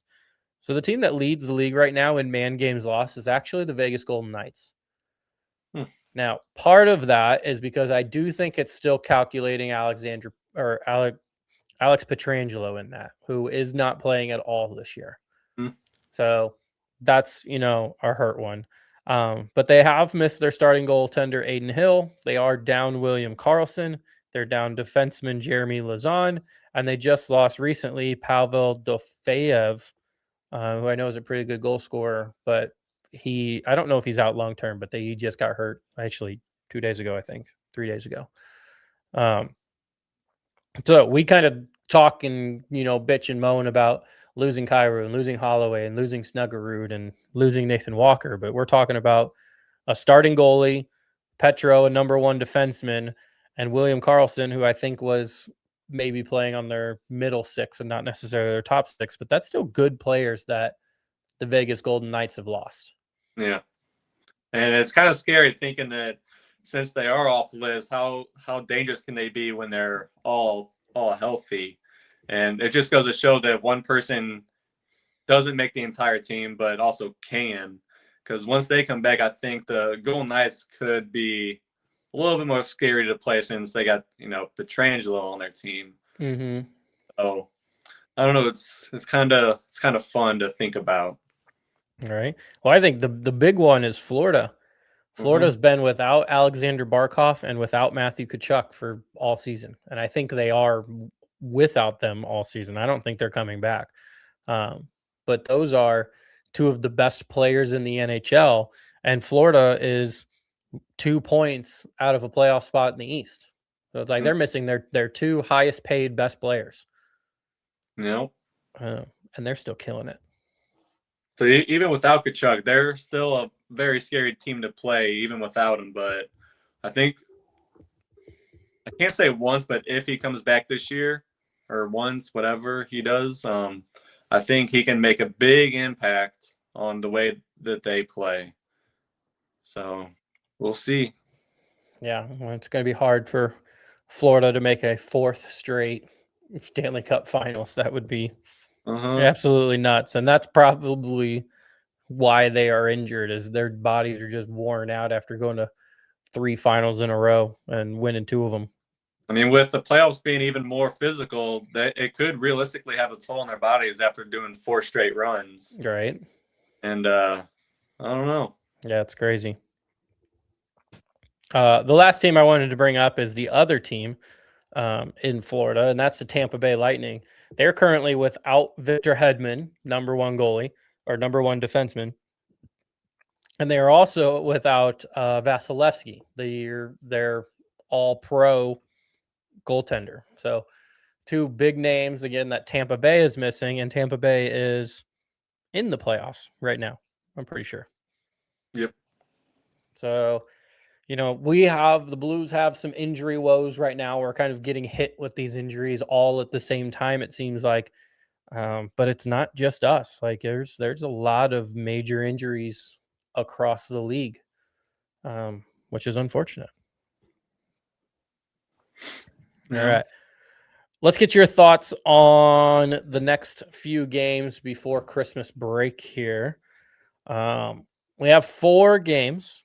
So the team that leads the league right now in man games lost is actually the Vegas Golden Knights. Now, part of that is because I do think it's still calculating Alex Pietrangelo in that, who is not playing at all this year. So that's, a hurt one. But they have missed their starting goaltender, Aiden Hill. They are down William Karlsson. They're down defenseman Jeremy Lazan. And they just lost recently Pavel Dofeyev, who I know is a pretty good goal scorer, but I don't know if he's out long term, but he just got hurt actually 2 days ago, I think 3 days ago. So we kind of talk and, bitch and moan about losing Kyrou and losing Holloway and losing Snuggerud and losing Nathan Walker, but we're talking about a starting goalie, Petro, a number 1 defenseman, and William Karlsson, who I think was maybe playing on their middle 6 and not necessarily their top 6, but that's still good players that the Vegas Golden Knights have lost. Yeah. And it's kind of scary thinking that since they are off the list, how dangerous can they be when they're all healthy? And it just goes to show that one person doesn't make the entire team, but also can. Because once they come back, I think the Golden Knights could be a little bit more scary to play since they got, Pietrangelo on their team. Mm-hmm. So I don't know. It's kind of fun to think about. All right. Well, I think the big one is Florida. Florida's been without Alexander Barkov and without Matthew Tkachuk for all season. And I think they are without them all season. I don't think they're coming back. But those are 2 of the best players in the NHL. And Florida is 2 points out of a playoff spot in the East. So it's like they're missing their 2 highest paid best players. And they're still killing it. So even without Tkachuk, they're still a very scary team to play, even without him. But I think, I can't say once, but if he comes back this year, or once, whatever he does, I think he can make a big impact on the way that they play. So we'll see. Yeah, well, it's going to be hard for Florida to make a 4th straight Stanley Cup Finals. That would be absolutely nuts. And that's probably why they are injured, is their bodies are just worn out after going to 3 finals in a row and winning 2 of them. I mean, with the playoffs being even more physical, that it could realistically have a toll on their bodies after doing 4 straight runs. Right. And I don't know. Yeah, it's crazy. The last team I wanted to bring up is the other team, in Florida, and that's the Tampa Bay Lightning. They're currently without Victor Hedman, number one goalie or number one defenseman. And they are also without Vasilevsky, their all-pro goaltender. So two big names, again, that Tampa Bay is missing, and Tampa Bay is in the playoffs right now, I'm pretty sure. Yep. So, the Blues have some injury woes right now. We're kind of getting hit with these injuries all at the same time, it seems like. But it's not just us. Like there's a lot of major injuries across the league, which is unfortunate. Yeah. All right. Let's get your thoughts on the next few games before Christmas break here. We have 4 games.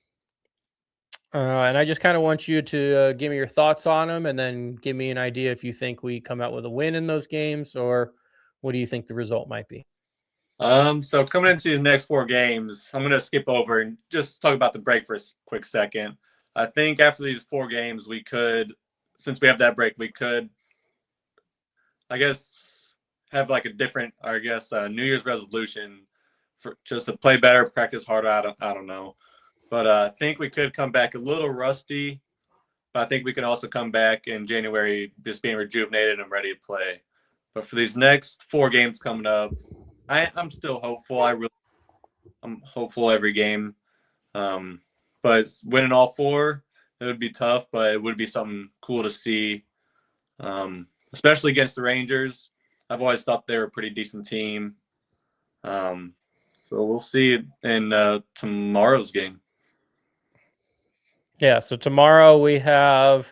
And I just kind of want you to give me your thoughts on them and then give me an idea if you think we come out with a win in those games or what do you think the result might be? So coming into these next 4 games, I'm going to skip over and just talk about the break for a quick second. I think after these 4 games, we could, since we have that break, we could, I guess, have like a different, New Year's resolution for just to play better, practice harder. I don't know. But I think we could come back a little rusty. But I think we can also come back in January just being rejuvenated and ready to play. But for these next 4 games coming up, I'm still hopeful. I'm hopeful every game. But winning all 4, it would be tough, but it would be something cool to see, especially against the Rangers. I've always thought they were a pretty decent team. So we'll see in tomorrow's game. Yeah, so tomorrow we have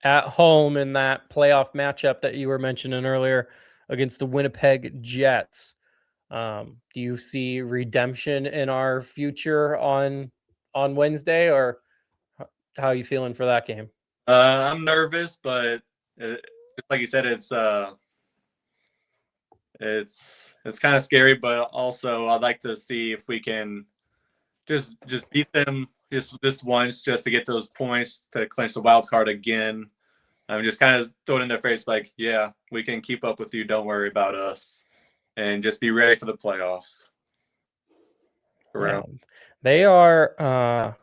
at home in that playoff matchup that you were mentioning earlier against the Winnipeg Jets. Do you see redemption in our future on Wednesday, or how are you feeling for that game? I'm nervous, but like you said, it's kind of scary, but also I'd like to see if we can just beat them this once, just to get those points to clinch the wild card again. I'm just kind of throw it in their face, like, yeah, we can keep up with you. Don't worry about us, and just be ready for the playoffs. Yeah, they are.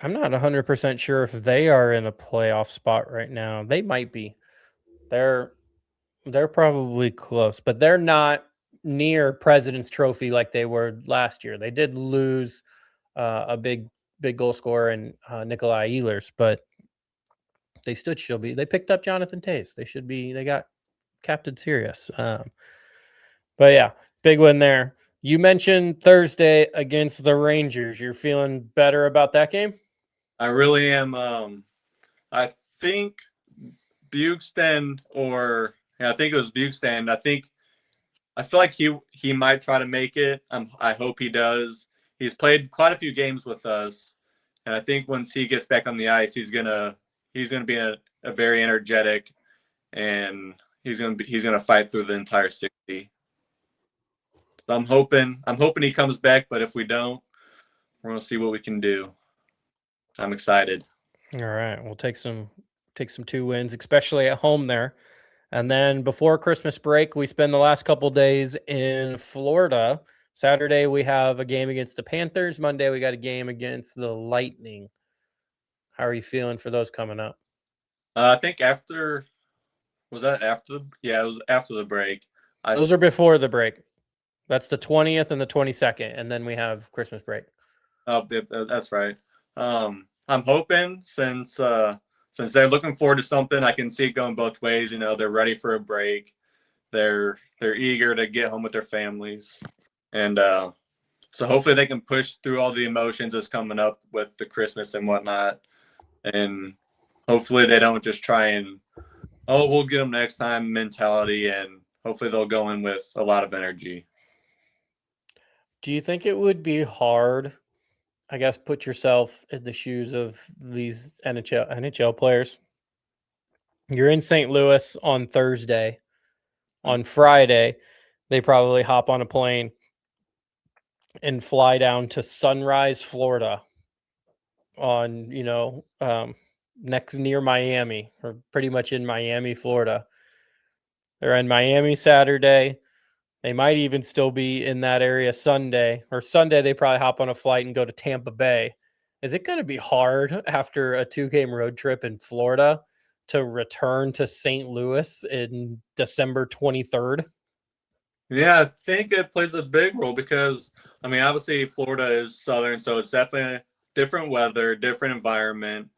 I'm not 100% sure if they are in a playoff spot right now. They might be. They're probably close, but they're not near President's Trophy like they were last year. They did lose a big goal scorer in Nikolai Ehlers, but they still should be. They picked up Jonathan Toews. They should be. They got Captain Sirius. But yeah, big win there. You mentioned Thursday against the Rangers. You're feeling better about that game? I really am. I think Bugsten, I think it was Bugsten. I feel like he might try to make it. I hope he does. He's played quite a few games with us, and I think once he gets back on the ice, he's gonna be a very energetic, and he's gonna fight through the entire 60. So I'm hoping he comes back, but if we don't, we're gonna see what we can do. I'm excited. All right, we'll take some 2 wins, especially at home there. And then before Christmas break, we spend the last couple days in Florida. Saturday, we have a game against the Panthers. Monday, we got a game against the Lightning. How are you feeling for those coming up? I think it was after the break. Those are before the break. That's the 20th and the 22nd, and then we have Christmas break. Oh, that's right. I'm hoping since they're looking forward to something, I can see it going both ways. They're ready for a break. They're eager to get home with their families, and so hopefully they can push through all the emotions that's coming up with the Christmas and whatnot, and hopefully they don't just try and we'll get them next time mentality, and hopefully they'll go in with a lot of energy. Do you think it would be hard? I guess put yourself in the shoes of these NHL players. You're in St. Louis on Thursday. On Friday, they probably hop on a plane and fly down to Sunrise, Florida on, near Miami, or pretty much in Miami, Florida. They're in Miami Saturday. They might even still be in that area Sunday. Or Sunday, they probably hop on a flight and go to Tampa Bay. Is it going to be hard after a 2-game road trip in Florida to return to St. Louis in December 23rd? Yeah, I think it plays a big role because, I mean, obviously Florida is southern, so it's definitely different weather, different environment.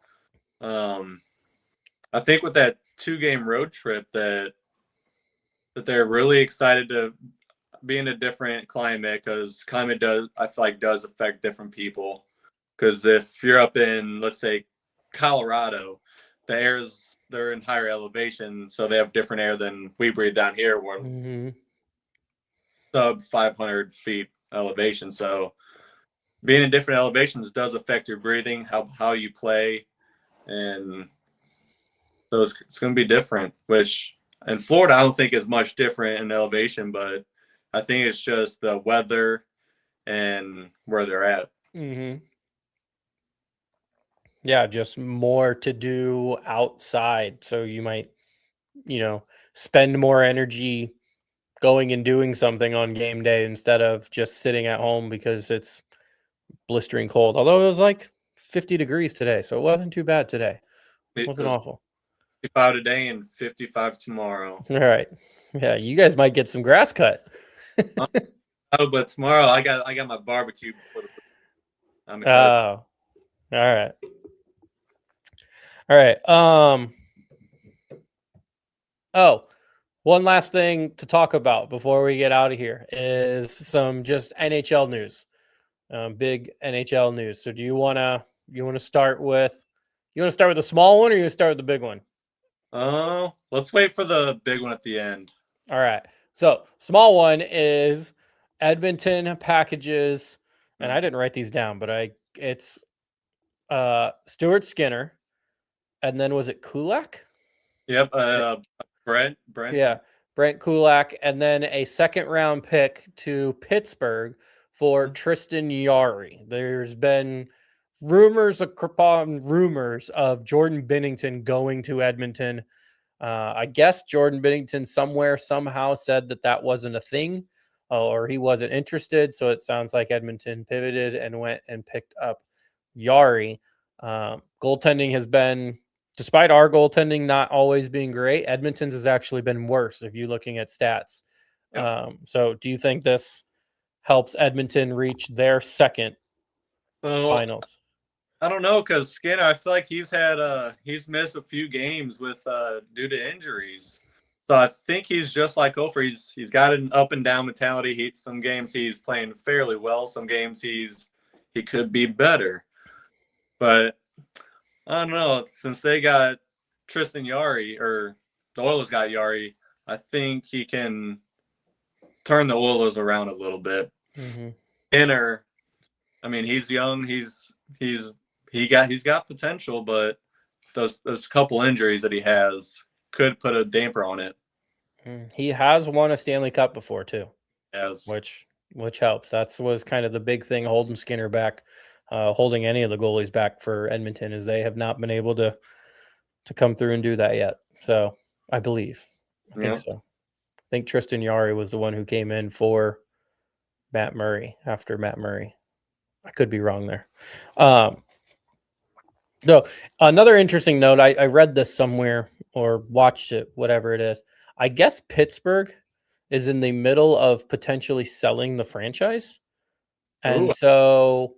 I think with that 2-game road trip that they're really excited to be in a different climate, because climate I feel like does affect different people. Because if you're up in, let's say, Colorado, they're in higher elevation, so they have different air than we breathe down here. We're sub 500 feet elevation, so being in different elevations does affect your breathing, how you play, and so it's going to be different. Which in Florida, I don't think is much different in elevation, but I think it's just the weather and where they're at. Yeah, just more to do outside. So you might, spend more energy going and doing something on game day instead of just sitting at home because it's blistering cold. Although it was like 50 degrees today, so it wasn't too bad today. It wasn't awful. 55 today and 55 tomorrow. All right. Yeah, you guys might get some grass cut. Oh, but tomorrow I got my barbecue before the. I'm excited. Oh, all right. Oh, one last thing to talk about before we get out of here is some just NHL news. Big NHL news. So do you want to start with the small one, or you want to start with the big one? Let's wait for the big one at the end. All right. So small one is Edmonton packages, and I didn't write these down, but it's Stuart Skinner, and then was it Kulak? Yep. Brent. Yeah, Brent Kulak, and then a 2nd-round pick to Pittsburgh for Tristan Jarry. There's been rumors upon rumors of Jordan Binnington going to Edmonton. I guess Jordan Binnington somehow said that wasn't a thing, or he wasn't interested. So it sounds like Edmonton pivoted and went and picked up Jarry. Goaltending has been, despite our goaltending not always being great, Edmonton's has actually been worse if you're looking at stats. Yep. So do you think this helps Edmonton reach their second finals? I don't know, because Skinner, I feel like he's missed a few games with due to injuries. So I think he's just like Ofer. He's got an up and down mentality. Some games he's playing fairly well. Some games he could be better. But I don't know. Since they got Tristan Jarry, or the Oilers got Jarry, I think he can turn the Oilers around a little bit. Skinner, I mean, he's young. He's got potential, but those couple injuries that he has could put a damper on it. He has won a Stanley Cup before too. Yes. Which helps. That was kind of the big thing holding Skinner back, holding any of the goalies back for Edmonton, is they have not been able to come through and do that yet. So I believe. I think so. I think Tristan Jarry was the one who came in for Matt Murray after Matt Murray. I could be wrong there. No, another interesting note, I read this somewhere or watched it, whatever it is. I guess Pittsburgh is in the middle of potentially selling the franchise. And so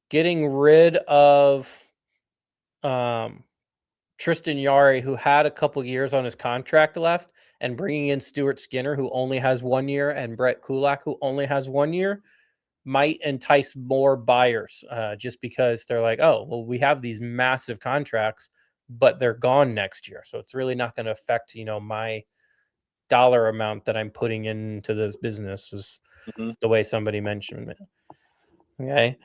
getting rid of Tristan Jarry, who had a couple years on his contract left, and bringing in Stuart Skinner, who only has 1 year, and Brett Kulak, who only has 1 year, might entice more buyers, just because they're like, oh, well, we have these massive contracts, but they're gone next year. So it's really not going to affect, my dollar amount that I'm putting into this business, is the way somebody mentioned it. Okay.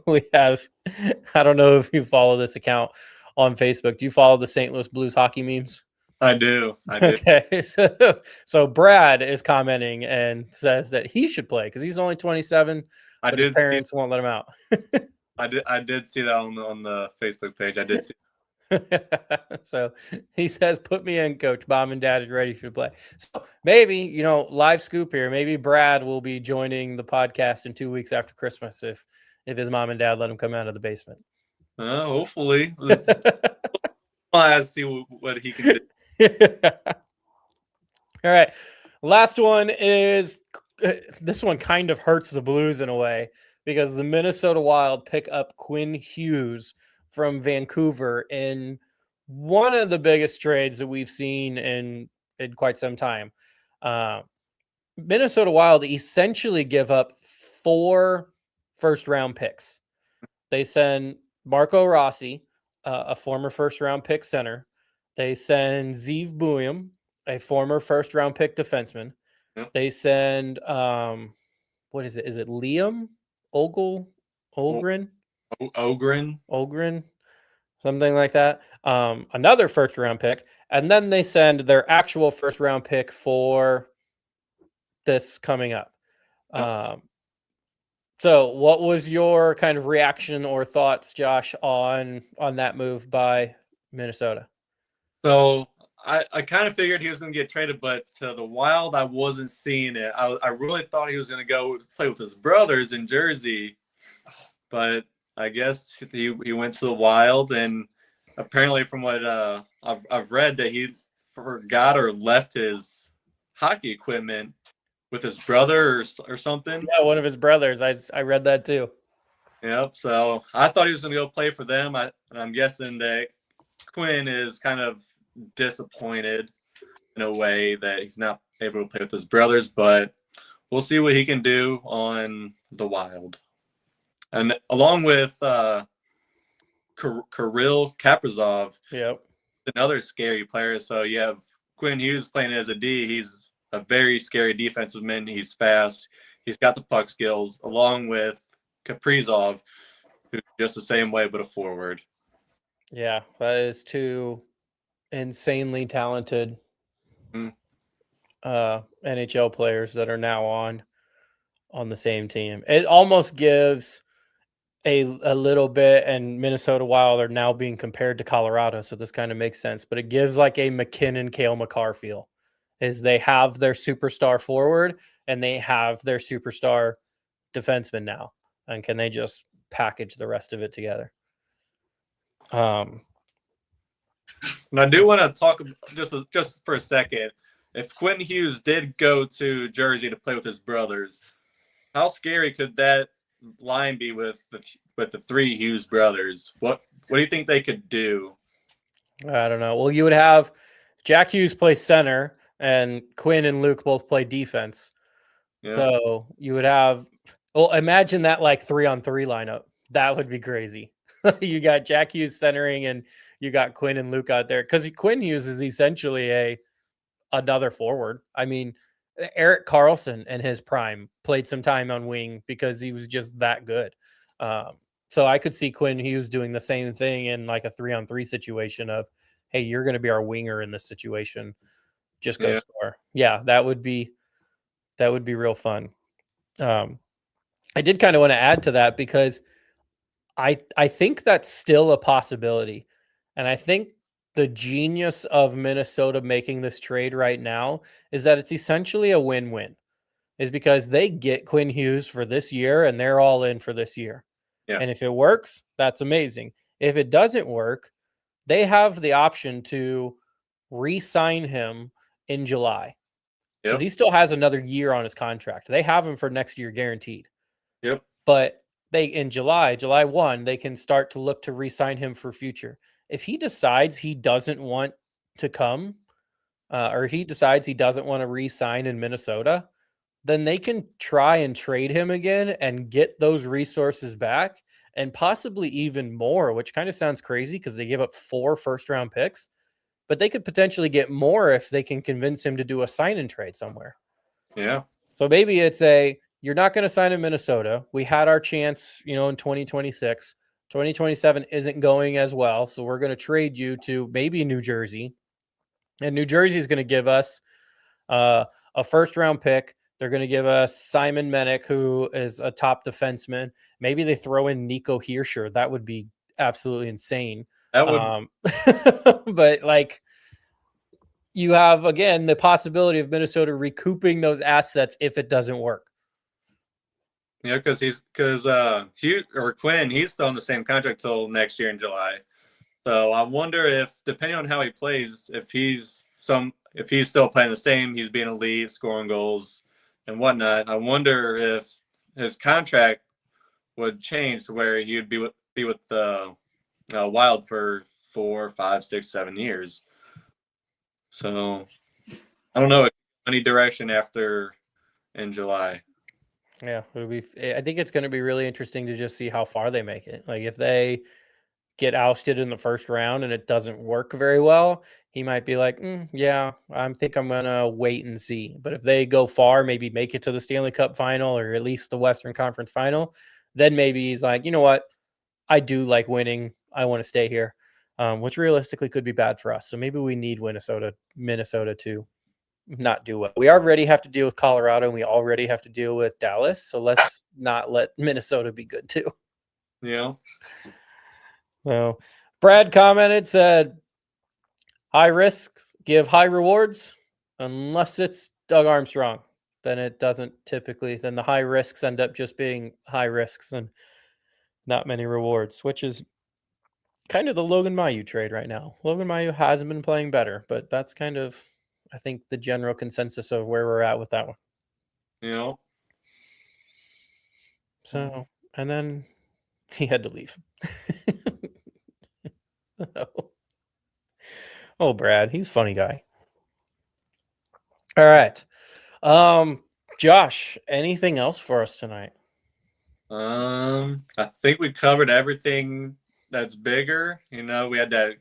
We have, I don't know if you follow this account on Facebook. Do you follow the St. Louis Blues hockey memes? I do. Okay. So Brad is commenting and says that he should play because he's only 27, but his parents won't let him out. I did see that on the Facebook page. I did see. So he says, "Put me in, Coach. Mom and Dad is ready to play." So maybe, live scoop here. Maybe Brad will be joining the podcast in 2 weeks after Christmas if his mom and dad let him come out of the basement. Hopefully, I'll see what he can do. All right. Last one is this one kind of hurts the Blues in a way because the Minnesota Wild pick up Quinn Hughes from Vancouver in one of the biggest trades that we've seen in quite some time. Minnesota Wild essentially give up 4 first-round picks. They send Marco Rossi, a former first-round pick center. They send Zeev Buium, a former first-round pick defenseman. Yep. They send, what is it? Is it Liam Ogren? Ogren, something like that. Another first-round pick. And then they send their actual first-round pick for this coming up. Yep. So what was your kind of reaction or thoughts, Josh, on that move by Minnesota? So I kind of figured he was going to get traded, but to the Wild, I wasn't seeing it. I really thought he was going to go play with his brothers in Jersey, but I guess he went to the Wild, and apparently from what I've read that he forgot or left his hockey equipment with his brother or something. Yeah, one of his brothers. I read that too. Yep. So I thought he was going to go play for them. I'm guessing that Quinn is kind of disappointed in a way that he's not able to play with his brothers, but we'll see what he can do on the Wild. And along with Kirill Kaprizov, yep, another scary player. So you have Quinn Hughes playing as a D. He's a very scary defensive man. He's fast. He's got the puck skills, along with Kaprizov, who's just the same way, but a forward. Yeah, that is 2 insanely talented NHL players that are now on the same team. It almost gives a little bit, and Minnesota Wild are now being compared to Colorado, so this kind of makes sense. But it gives like a McKinnon, Cale Makar feel. Is they have their superstar forward and they have their superstar defenseman now, and can they just package the rest of it together? And I do want to talk just for a second. If Quinn Hughes did go to Jersey to play with his brothers, how scary could that line be with the 3 Hughes brothers? What do you think they could do? I don't know. Well, you would have Jack Hughes play center, and Quinn and Luke both play defense. Yeah. So you would have, imagine that like 3-on-3 lineup. That would be crazy. You got Jack Hughes centering, and you got Quinn and Luke out there, because Quinn Hughes is essentially another forward. I mean, Erik Karlsson in his prime played some time on wing because he was just that good. So I could see Quinn Hughes doing the same thing in like a 3-on-3 situation of, hey, you're going to be our winger in this situation. Just go score. Yeah, that would be real fun. I did kind of want to add to that because I think that's still a possibility. And I think the genius of Minnesota making this trade right now is that it's essentially a win-win. Is because they get Quinn Hughes for this year and they're all in for this year. Yeah. And if it works, that's amazing. If it doesn't work, they have the option to re-sign him in July. Because he still has another year on his contract. They have him for next year guaranteed. Yep. But in July 1, they can start to look to re-sign him for future. If he decides he doesn't want to come, or if he decides he doesn't want to re-sign in Minnesota, then they can try and trade him again and get those resources back, and possibly even more, which kind of sounds crazy because they give up 4 first-round picks. But they could potentially get more if they can convince him to do a sign-and trade somewhere. Yeah. So maybe it's you're not going to sign in Minnesota. We had our chance, in 2026. 2027 isn't going as well, so we're going to trade you to maybe New Jersey. And New Jersey is going to give us a first-round pick, They're going to give us Simon Mennick, who is a top defenseman. Maybe they throw in Nico Hirscher. That would be absolutely insane. That would, But like, you have again the possibility of Minnesota recouping those assets if it doesn't work. because Quinn, he's still on the same contract till next year in July. So I wonder if, depending on how he plays, if he's still playing the same, he's being elite, scoring goals and whatnot. I wonder if his contract would change to where he would be with the Wild for 4, 5, 6, 7 years. So I don't know any direction after in July. Yeah, I think it's going to be really interesting to just see how far they make it. Like if they get ousted in the first round and it doesn't work very well, he might be like, yeah, I think I'm going to wait and see. But if they go far, maybe make it to the Stanley Cup final or at least the Western Conference final, then maybe he's like, you know what? I do like winning. I want to stay here, which realistically could be bad for us. So maybe we need Minnesota to not do well. We already have to deal with Colorado and we already have to deal with Dallas. So let's not let Minnesota be good too. Yeah. So Brad commented, said, high risks give high rewards unless it's Doug Armstrong. Then it doesn't typically, then the high risks end up just being high risks and not many rewards, which is kind of the Logan Mailloux trade right now. Logan Mailloux hasn't been playing better, but that's kind of, I think, the general consensus of where we're at with that one. Yeah. So, and then he had to leave. Oh, Brad, he's a funny guy. All right. Josh, anything else for us tonight? I think we covered everything that's bigger. You know, we had that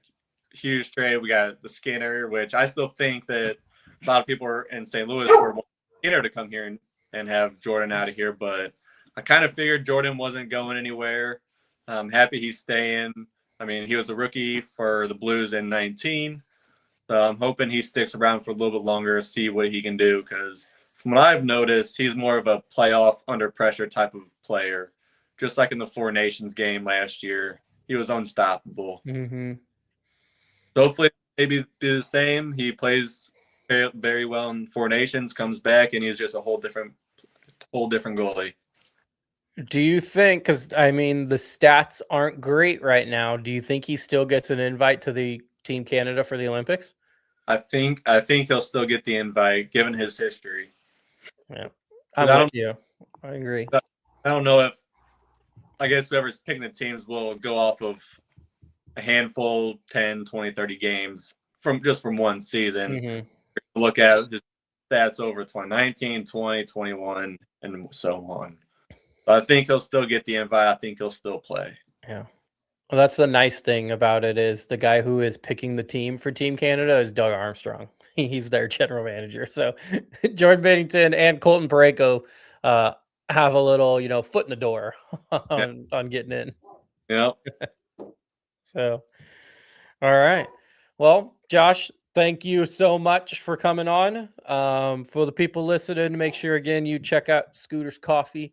huge trade. We got the Skinner, which I still think that a lot of people are in St. Louis were wanting Skinner to come here and have Jordan out of here, but I kind of figured Jordan wasn't going anywhere. I'm happy he's staying. I mean, he was a rookie for the Blues in 19, so I'm hoping he sticks around for a little bit longer, see what he can do, because from what I've noticed, he's more of a playoff under pressure type of player. Just like in the Four Nations game last year, he was unstoppable. Mm-hmm. So hopefully maybe be the same. He plays very, very well in Four Nations, comes back, and he's just a whole different goalie. Do you think, because I mean the stats aren't great right now, do you think he still gets an invite to the Team Canada for the Olympics? I think he'll still get the invite given his history. Yeah, I'm with you. I agree. I don't know if, I guess whoever's picking the teams will go off of a handful, 10, 20, 30 games from one season. Mm-hmm. Look at his stats over 2019, 20, 21, and so on. But I think he'll still get the invite. I think he'll still play. Yeah. Well, that's the nice thing about it is the guy who is picking the team for Team Canada is Doug Armstrong. He's their general manager. So Jordan Binnington and Colton Parayko have a little, foot in the door on getting in. Yep. So, all right. Well, Josh, thank you so much for coming on. For the people listening, make sure, again, you check out Scooter's Coffee.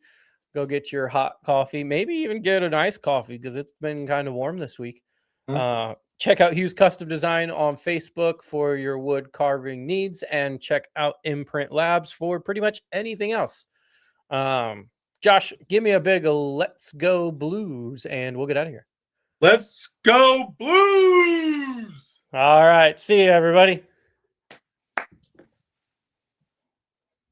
Go get your hot coffee. Maybe even get an iced coffee because it's been kind of warm this week. Mm-hmm. Check out Hughes Custom Design on Facebook for your wood carving needs, and check out Imprint Labs for pretty much anything else. Josh, give me a big let's go Blues, and we'll get out of here. Let's go Blues! All right. See you, everybody.